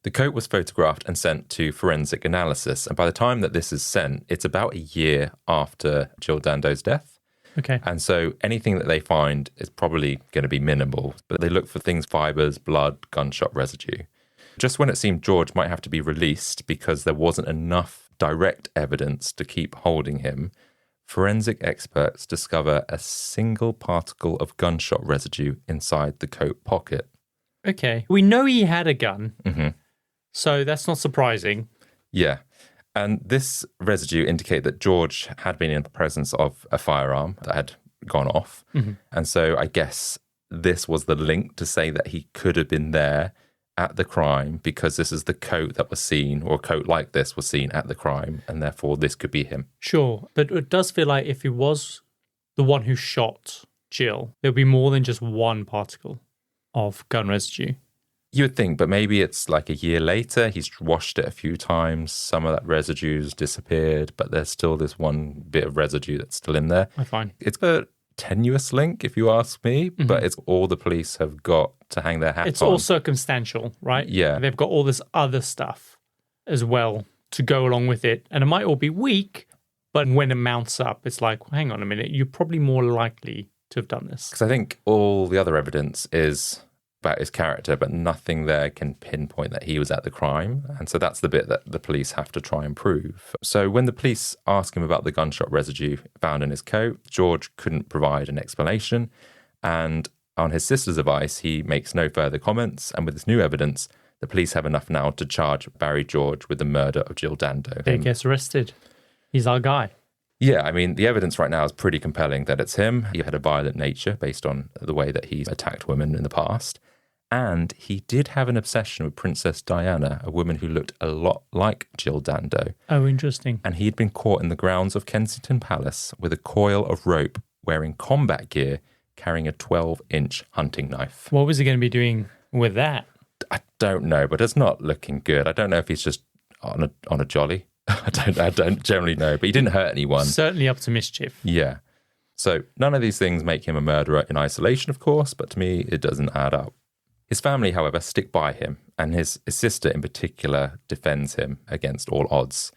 The coat was photographed and sent to forensic analysis, and by the time that this is sent, it's about a year after Jill Dando's death. Okay. And so anything that they find is probably going to be minimal, but they look for things, fibers, blood, gunshot residue. Just when it seemed George might have to be released because there wasn't enough direct evidence to keep holding him, forensic experts discover a single particle of gunshot residue inside the coat pocket. Okay. We know he had a gun, Mm-hmm. so that's not surprising. Yeah. And this residue indicated that George had been in the presence of a firearm that had gone off. Mm-hmm. And so I guess this was the link to say that he could have been there at the crime because this is the coat that was seen, or a coat like this was seen at the crime, and therefore this could be him. Sure, but it does feel like if he was the one who shot Jill, there'd be more than just one particle of gun residue. You would think, but maybe it's like a year later, he's washed it a few times, some of that residue's disappeared, but there's still this one bit of residue that's still in there. I find. It's a tenuous link, if you ask me, but it's all the police have got to hang their hat on. It's all circumstantial, right? Yeah. They've got all this other stuff as well to go along with it. And it might all be weak, but when it mounts up, it's like, well, hang on a minute, you're probably more likely to have done this. Because I think all the other evidence is about his character, but nothing there can pinpoint that he was at the crime. And so that's the bit that the police have to try and prove. So when the police ask him about the gunshot residue found in his coat, George couldn't provide an explanation. And on his sister's advice, he makes no further comments. And with this new evidence, the police have enough now to charge Barry George with the murder of Jill Dando. He gets arrested. He's our guy. Yeah, I mean, the evidence right now is pretty compelling that it's him. He had a violent nature based on the way that he's attacked women in the past. And he did have an obsession with Princess Diana, a woman who looked a lot like Jill Dando. Oh, interesting. And he'd been caught in the grounds of Kensington Palace with a coil of rope, wearing combat gear, carrying a 12-inch hunting knife. What was he going to be doing with that? I don't know, but it's not looking good. I don't know if he's just on a jolly. I don't generally know, but he didn't hurt anyone. Certainly up to mischief. Yeah. So none of these things make him a murderer in isolation, of course, but to me, it doesn't add up. His family, however, stick by him, and his sister in particular defends him against all odds.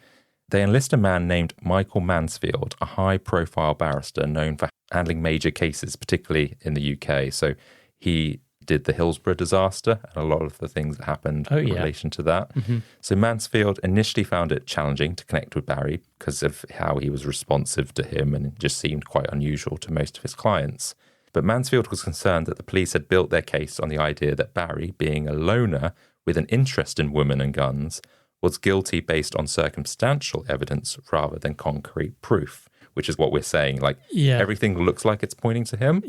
They enlist a man named Michael Mansfield, a high-profile barrister known for handling major cases, particularly in the UK. So he did the Hillsborough disaster and a lot of the things that happened in relation to that. Mm-hmm. So Mansfield initially found it challenging to connect with Barry because of how he was responsive to him, and it just seemed quite unusual to most of his clients. But Mansfield was concerned that the police had built their case on the idea that Barry, being a loner with an interest in women and guns, was guilty based on circumstantial evidence rather than concrete proof, which is what we're saying. Like, everything looks like it's pointing to him,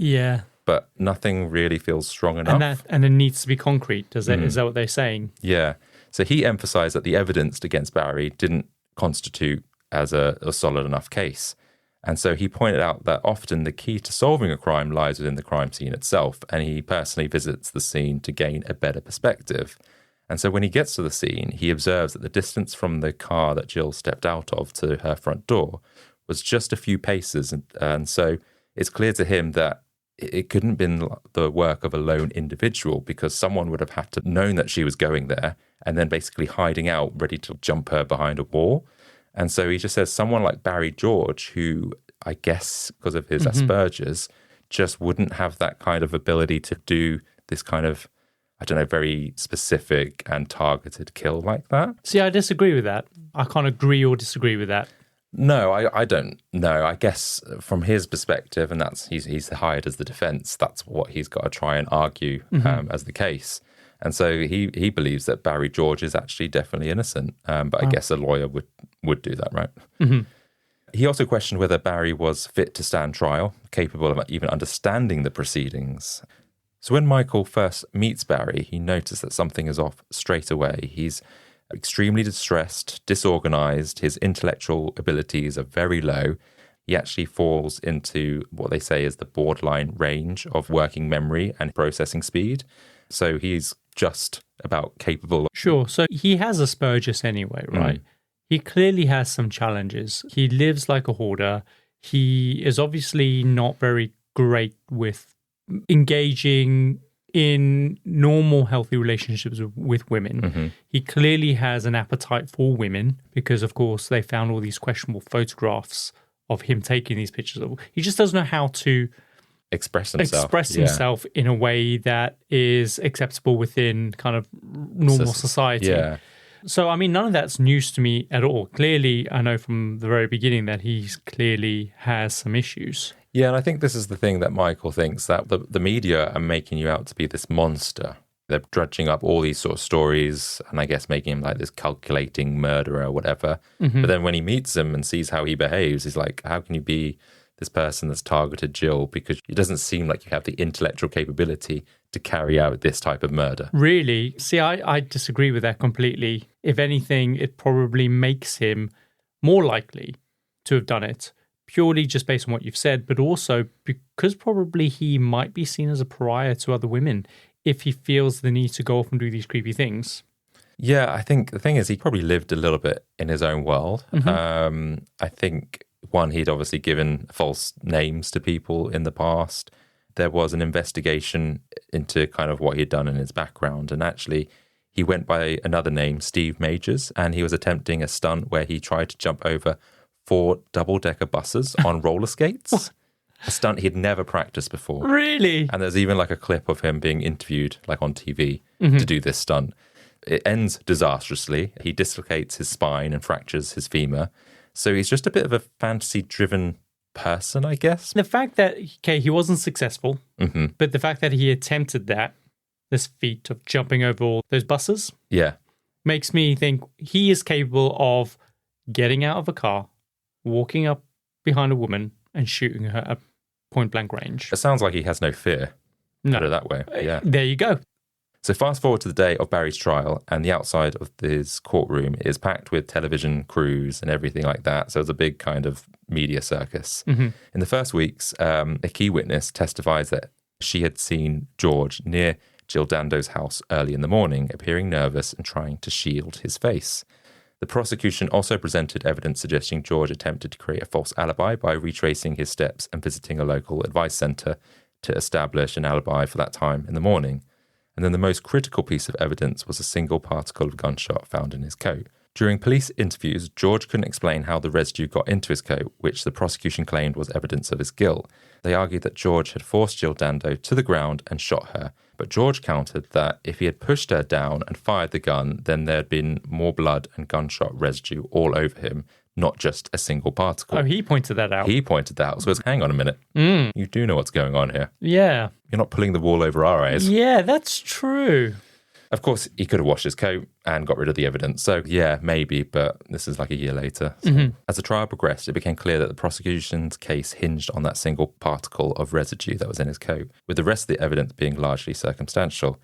but nothing really feels strong enough. And it needs to be concrete. Is that what they're saying? Yeah. So he emphasized that the evidence against Barry didn't constitute as a solid enough case. And so he pointed out that often the key to solving a crime lies within the crime scene itself, and he personally visits the scene to gain a better perspective. And so when he gets to the scene, he observes that the distance from the car that Jill stepped out of to her front door was just a few paces. And so it's clear to him that it couldn't have been the work of a lone individual, because someone would have had to have known that she was going there and then basically hiding out, ready to jump her behind a wall. And so he just says someone like Barry George, who I guess because of his Asperger's, just wouldn't have that kind of ability to do this kind of I don't know, very specific and targeted kill like that. See, I disagree with that. I can't agree or disagree with that. No, I don't know. I guess from his perspective, and that's he's hired as the defence, that's what he's got to try and argue as the case. And so he believes that Barry George is actually definitely innocent. But I guess a lawyer would do that, right? Mm-hmm. He also questioned whether Barry was fit to stand trial, capable of even understanding the proceedings. So when Michael first meets Barry, he noticed that something is off straight away. He's extremely distressed, disorganized. His intellectual abilities are very low. He actually falls into what they say is the borderline range of working memory and processing speed. So he's just about capable. Sure. So he has Asperger's anyway, right? He clearly has some challenges. He lives like a hoarder. He is obviously not very great with engaging in normal, healthy relationships with women. Mm-hmm. He clearly has an appetite for women because, of course, they found all these questionable photographs of him taking these pictures of. He just doesn't know how to express himself in a way that is acceptable within kind of normal society. Yeah. So, I mean, none of that's news to me at all. Clearly, I know from the very beginning that he clearly has some issues. Yeah, and I think this is the thing that Michael thinks, that the media are making you out to be this monster. They're dredging up all these sort of stories and I guess making him like this calculating murderer or whatever. Mm-hmm. But then when he meets him and sees how he behaves, he's like, how can you be this person that's targeted Jill? Because it doesn't seem like you have the intellectual capability to carry out this type of murder. Really? See, I disagree with that completely. If anything, it probably makes him more likely to have done it, purely just based on what you've said, but also because probably he might be seen as a pariah to other women if he feels the need to go off and do these creepy things. Yeah, I think the thing is he probably lived a little bit in his own world. Mm-hmm. I think, one, he'd obviously given false names to people in the past. There was an investigation into kind of what he'd done in his background. And actually, he went by another name, Steve Majors, and he was attempting a stunt where he tried to jump over 4 double-decker buses on roller skates. A stunt he'd never practiced before. Really? And there's even like a clip of him being interviewed like on TV Mm-hmm. to do this stunt. It ends disastrously. He dislocates his spine and fractures his femur. So he's just a bit of a fantasy-driven person, I guess. The fact that, okay, he wasn't successful, Mm-hmm. but the fact that he attempted this feat of jumping over all those buses, Yeah. makes me think he is capable of getting out of a car, walking up behind a woman and shooting her at point blank range. It sounds like he has no fear. No. Put it that way. Yeah. There you go. So fast forward to the day of Barry's trial, and the outside of his courtroom is packed with television crews and everything like that. So it's a big kind of media circus. Mm-hmm. In the first weeks, a key witness testifies that she had seen George near Jill Dando's house early in the morning, appearing nervous and trying to shield his face. The prosecution also presented evidence suggesting George attempted to create a false alibi by retracing his steps and visiting a local advice centre to establish an alibi for that time in the morning. And then the most critical piece of evidence was a single particle of gunshot found in his coat. During police interviews, George couldn't explain how the residue got into his coat, which the prosecution claimed was evidence of his guilt. They argued that George had forced Jill Dando to the ground and shot her, but George countered that if he had pushed her down and fired the gun, then there had been more blood and gunshot residue all over him, not just a single particle. Oh, he pointed that out. He pointed that out. So hang on a minute. You do know what's going on here. Yeah. You're not pulling the wool over our eyes. Yeah, that's true. Of course, he could have washed his coat and got rid of the evidence. So, yeah, maybe, but this is like a year later. So, as the trial progressed, it became clear that the prosecution's case hinged on that single particle of residue that was in his coat, with the rest of the evidence being largely circumstantial.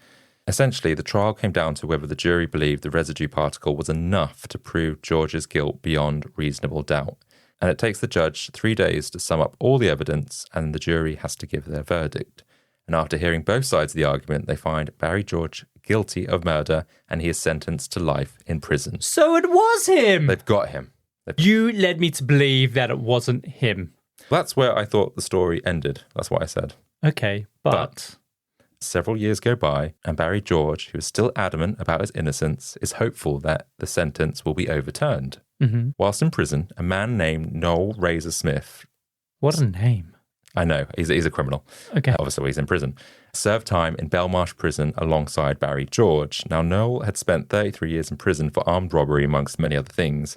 Essentially, the trial came down to whether the jury believed the residue particle was enough to prove George's guilt beyond reasonable doubt. And it takes the judge 3 days to sum up all the evidence, and the jury has to give their verdict. And after hearing both sides of the argument, they find Barry George guilty of murder, and he is sentenced to life in prison. So it was him! They've got him. You led me to believe that it wasn't him. That's where I thought the story ended. That's what I said. Okay, but several years go by, and Barry George, who is still adamant about his innocence, is hopeful that the sentence will be overturned. Mm-hmm. Whilst in prison, a man named Noel Razor Smith. What a name. I know, he's a criminal. Okay. Obviously, he's in prison. Served time in Belmarsh Prison alongside Barry George. Now, Noel had spent 33 years in prison for armed robbery, amongst many other things.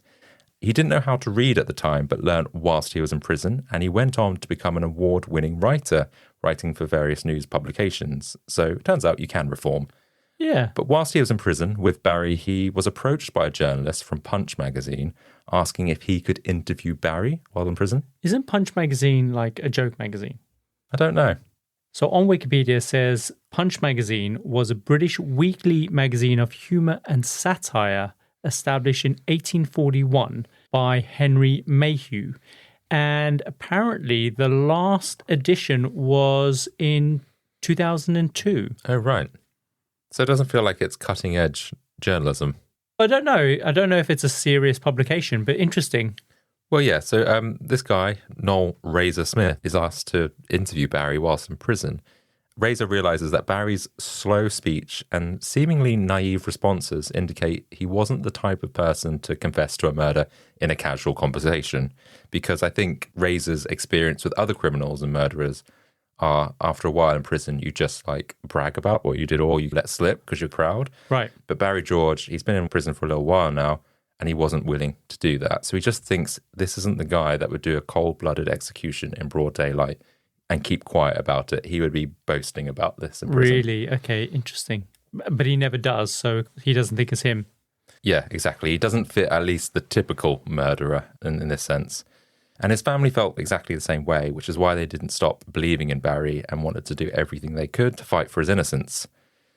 He didn't know how to read at the time, but learned whilst he was in prison, and he went on to become an award-winning writer, writing for various news publications. So it turns out you can reform. Yeah. But whilst he was in prison with Barry, he was approached by a journalist from Punch magazine asking if he could interview Barry while in prison. Isn't Punch magazine like a joke magazine? I don't know. So on Wikipedia it says Punch magazine was a British weekly magazine of humour and satire established in 1841 by Henry Mayhew. And apparently the last edition was in 2002. Oh, right. So it doesn't feel like it's cutting edge journalism. I don't know. I don't know if it's a serious publication, but interesting. Well, yeah. So this guy, Noel Razor Smith, is asked to interview Barry whilst in prison. Razor realizes that Barry's slow speech and seemingly naive responses indicate he wasn't the type of person to confess to a murder in a casual conversation, because I think Razor's experience with other criminals and murderers are, after a while in prison, you just like brag about what you did or you let slip because you're proud. Right. But Barry George, he's been in prison for a little while now, and he wasn't willing to do that. So he just thinks this isn't the guy that would do a cold-blooded execution in broad daylight and keep quiet about it. He would be boasting about this in prison. Really? Okay, interesting. But he never does, so he doesn't think it's him. Yeah, exactly. He doesn't fit at least the typical murderer in this sense. And his family felt exactly the same way, which is why they didn't stop believing in Barry and wanted to do everything they could to fight for his innocence.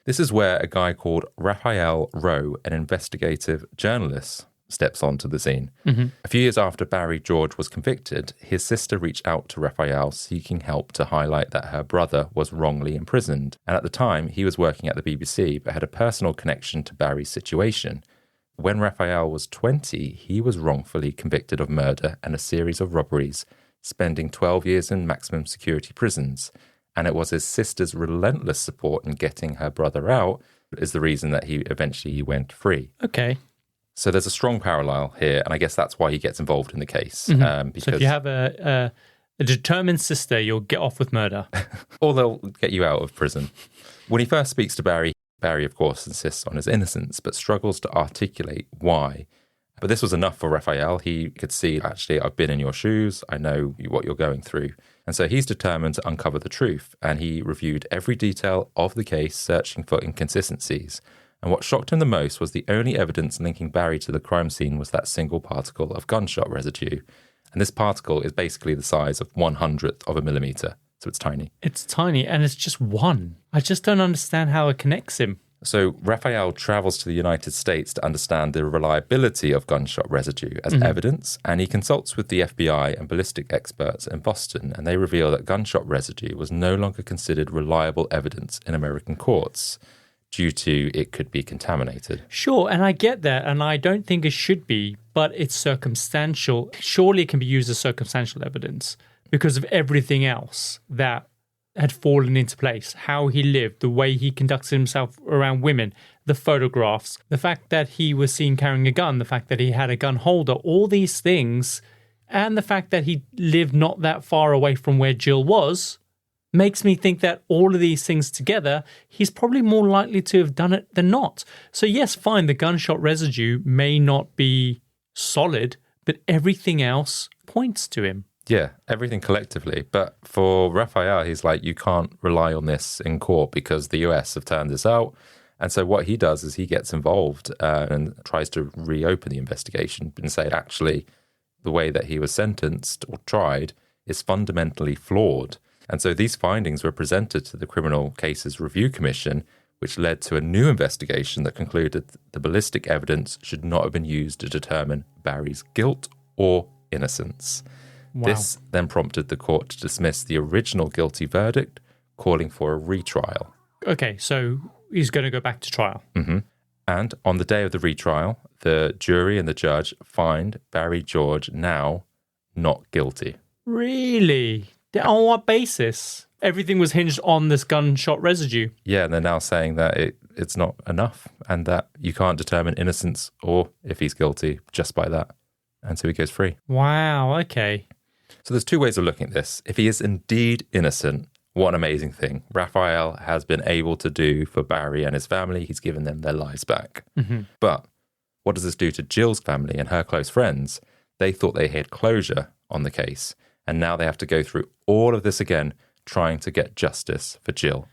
This is where a guy called Raphael Rowe, an investigative journalist, steps onto the scene. Mm-hmm. A few years after Barry George was convicted, his sister reached out to Raphael seeking help to highlight that her brother was wrongly imprisoned. And at the time, he was working at the BBC but had a personal connection to Barry's situation. When Raphael was 20, he was wrongfully convicted of murder and a series of robberies, spending 12 years in maximum security prisons. And it was his sister's relentless support in getting her brother out is the reason that he eventually went free. Okay. So there's a strong parallel here, and I guess that's why he gets involved in the case. Mm-hmm. Because so if you have a determined sister, you'll get off with murder. or they'll get you out of prison. When he first speaks to Barry, Barry, of course, insists on his innocence, but struggles to articulate why. But this was enough for Raphael. He could see, actually, I've been in your shoes. I know what you're going through. And so he's determined to uncover the truth. And he reviewed every detail of the case, searching for inconsistencies. And what shocked him the most was the only evidence linking Barry to the crime scene was that single particle of gunshot residue. And this particle is basically the size of 1/100th of a millimeter. So it's tiny. It's tiny, and it's just one. I just don't understand how it connects him. So Raphael travels to the United States to understand the reliability of gunshot residue as evidence, and he consults with the FBI and ballistic experts in Boston, and they reveal that gunshot residue was no longer considered reliable evidence in American courts due to it could be contaminated. Sure, and I get that, and I don't think it should be, but it's circumstantial. Surely it can be used as circumstantial evidence because of everything else that had fallen into place, how he lived, the way he conducted himself around women, the photographs, the fact that he was seen carrying a gun, the fact that he had a gun holder, all these things, and the fact that he lived not that far away from where Jill was, makes me think that all of these things together, he's probably more likely to have done it than not. So yes, fine, the gunshot residue may not be solid, but everything else points to him. Yeah, everything collectively. But for Raphael, he's like, you can't rely on this in court because the US have turned this out. And so what he does is he gets involved and tries to reopen the investigation and say, actually, the way that he was sentenced or tried is fundamentally flawed. And so these findings were presented to the Criminal Cases Review Commission, which led to a new investigation that concluded the ballistic evidence should not have been used to determine Barry's guilt or innocence. Wow. This then prompted the court to dismiss the original guilty verdict, calling for a retrial. Okay, so he's going to go back to trial. Mm-hmm. And on the day of the retrial, the jury and the judge find Barry George now not guilty. Really? On what basis? Everything was hinged on this gunshot residue. Yeah, and they're now saying that it's not enough and that you can't determine innocence or if he's guilty just by that. And so he goes free. Wow, okay. So there's two ways of looking at this. If he is indeed innocent, what an amazing thing Raphael has been able to do for Barry and his family. He's given them their lives back. But what does this do to Jill's family and her close friends? They thought they had closure on the case, and now they have to go through all of this again, trying to get justice for Jill.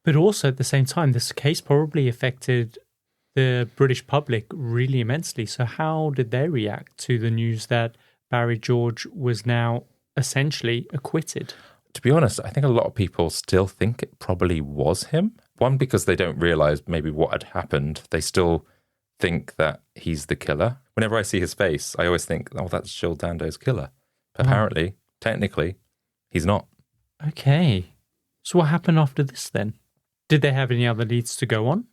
But also at the same time, this case probably affected the British public really immensely. So how did they react to the news that Barry George was now essentially acquitted? To be honest, I think a lot of people still think it probably was him. One, because they don't realise maybe what had happened. They still think that he's the killer. Whenever I see his face, I always think, oh, that's Jill Dando's killer. But apparently, technically, he's not. Okay. So what happened after this then? Did they have any other leads to go on?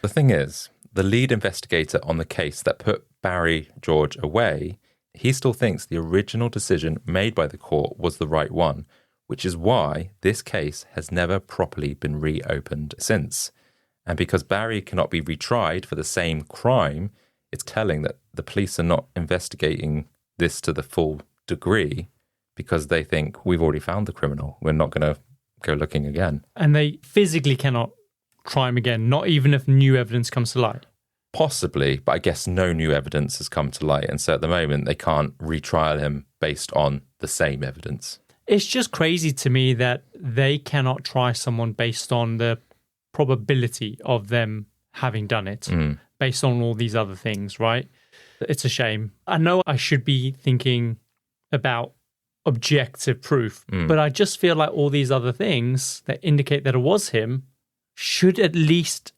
The thing is, the lead investigator on the case that put Barry George away, he still thinks the original decision made by the court was the right one, which is why this case has never properly been reopened since. And because Barry cannot be retried for the same crime, it's telling that the police are not investigating this to the full degree because they think we've already found the criminal. We're not going to go looking again. And they physically cannot try him again, not even if new evidence comes to light? Possibly, but I guess no new evidence has come to light. And so at the moment, they can't retrial him based on the same evidence. It's just crazy to me that they cannot try someone based on the probability of them having done it, based on all these other things, right? It's a shame. I know I should be thinking about objective proof, but I just feel like all these other things that indicate that it was him should at least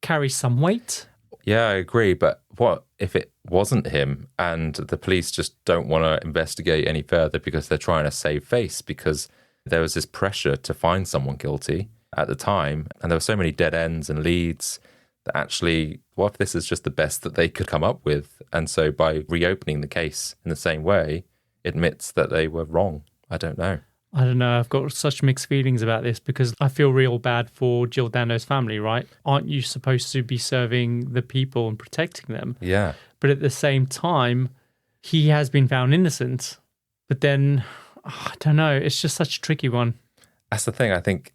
carry some weight. Yeah, I agree. But what if it wasn't him and the police just don't want to investigate any further because they're trying to save face, because there was this pressure to find someone guilty at the time, and there were so many dead ends and leads that actually, what if this is just the best that they could come up with? And so by reopening the case in the same way, it admits that they were wrong. I don't know. I've got such mixed feelings about this because I feel real bad for Jill Dando's family, right? Aren't you supposed to be serving the people and protecting them? Yeah. But at the same time, he has been found innocent. But then, I don't know, it's just such a tricky one. That's the thing. I think,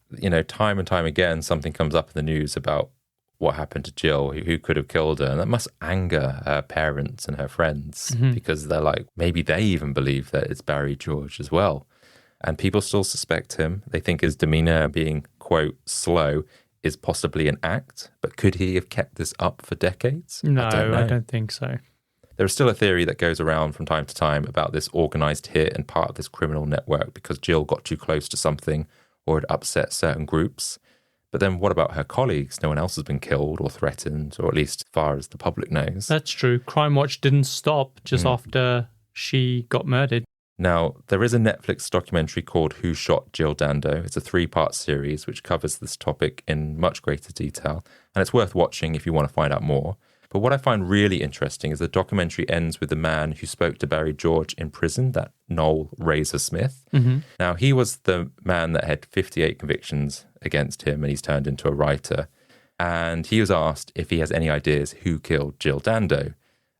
time and time again, something comes up in the news about what happened to Jill, who could have killed her. And that must anger her parents and her friends because they're like, maybe they even believe that it's Barry George as well. And people still suspect him. They think his demeanour being, quote, slow is possibly an act. But could he have kept this up for decades? No, I don't think so. There is still a theory that goes around from time to time about this organised hit and part of this criminal network because Jill got too close to something or had upset certain groups. But then what about her colleagues? No one else has been killed or threatened, or at least as far as the public knows. That's true. Crime Watch didn't stop just after she got murdered. Now, there is a Netflix documentary called Who Shot Jill Dando? It's a 3-part series which covers this topic in much greater detail, and it's worth watching if you want to find out more. But what I find really interesting is the documentary ends with the man who spoke to Barry George in prison, that Noel Razor Smith. Now, he was the man that had 58 convictions against him, and he's turned into a writer. And he was asked if he has any ideas who killed Jill Dando.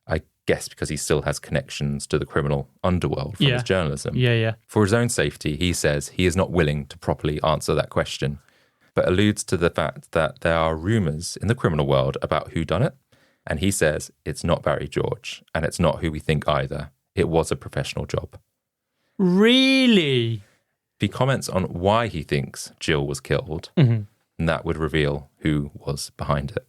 I guess because he still has connections to the criminal underworld from his journalism. Yeah. For his own safety, he says he is not willing to properly answer that question, but alludes to the fact that there are rumours in the criminal world about who done it. And he says it's not Barry George, and it's not who we think either. It was a professional job. Really? He comments on why he thinks Jill was killed, and that would reveal who was behind it.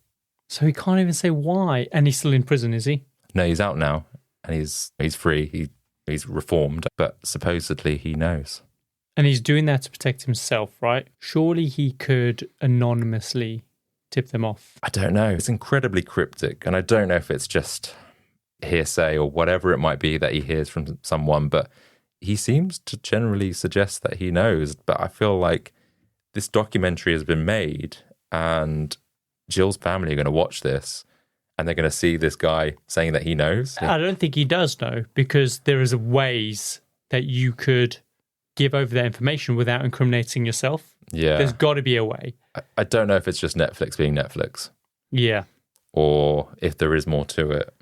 So he can't even say why. And he's still in prison, is he? No, he's out now, and he's free. He's reformed, but supposedly he knows. And he's doing that to protect himself, right? Surely he could anonymously tip them off. I don't know. It's incredibly cryptic, and I don't know if it's just hearsay or whatever it might be that he hears from someone, but he seems to generally suggest that he knows. But I feel like this documentary has been made, and Jill's family are going to watch this, and they're going to see this guy saying that he knows. I don't think he does know, because there is ways that you could give over that information without incriminating yourself. Yeah. There's got to be a way. I don't know if it's just Netflix being Netflix. Yeah. Or if there is more to it.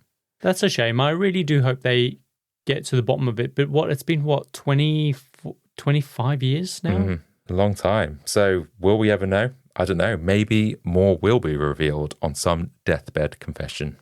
That's a shame. I really do hope they get to the bottom of it. But it's been 25 years now? A long time. So will we ever know? I don't know. Maybe more will be revealed on some deathbed confession.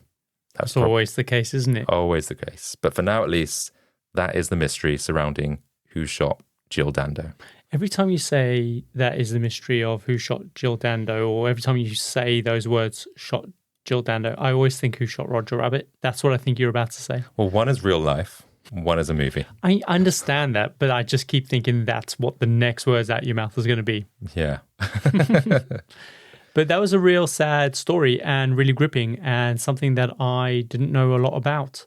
That's always the case, isn't it? Always the case. But for now, at least, that is the mystery surrounding who shot Jill Dando. Every time you say that is the mystery of who shot Jill Dando, or every time you say those words, shot Jill Dando, I always think who shot Roger Rabbit. That's what I think you're about to say. Well, one is real life, one is a movie. I understand that, but I just keep thinking that's what the next words out your mouth is going to be. Yeah. But that was a real sad story and really gripping, and something that I didn't know a lot about.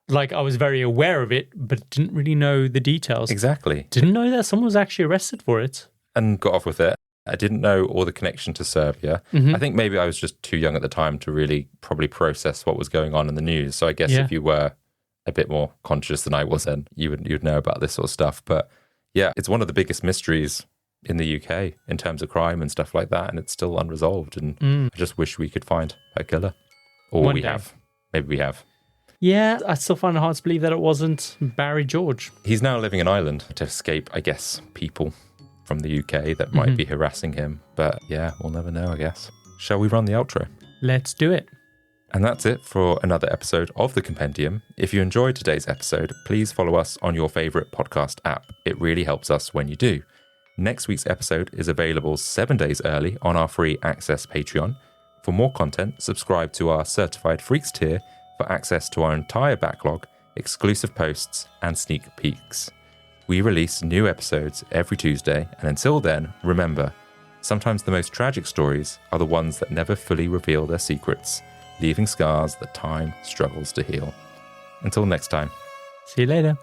Like, I was very aware of it, but didn't really know the details. Exactly. Didn't know that someone was actually arrested for it. And got off with it. I didn't know all the connection to Serbia. I think maybe I was just too young at the time to really probably process what was going on in the news. So I guess if you were a bit more conscious than I was then, you'd know about this sort of stuff. But yeah, it's one of the biggest mysteries in the UK in terms of crime and stuff like that. And it's still unresolved. And I just wish we could find a killer. Or One we day. have. Maybe we have. Yeah, I still find it hard to believe that it wasn't Barry George. He's now living in Ireland to escape, I guess, people from the UK that might be harassing him. But yeah, we'll never know, I guess. Shall we run the outro? Let's do it. And that's it for another episode of The Compendium. If you enjoyed today's episode, please follow us on your favourite podcast app. It really helps us when you do. Next week's episode is available 7 days early on our free access Patreon. For more content, subscribe to our Certified Freaks tier for access to our entire backlog, exclusive posts, and sneak peeks. We release new episodes every Tuesday, and until then, remember, sometimes the most tragic stories are the ones that never fully reveal their secrets, leaving scars that time struggles to heal. Until next time. See you later.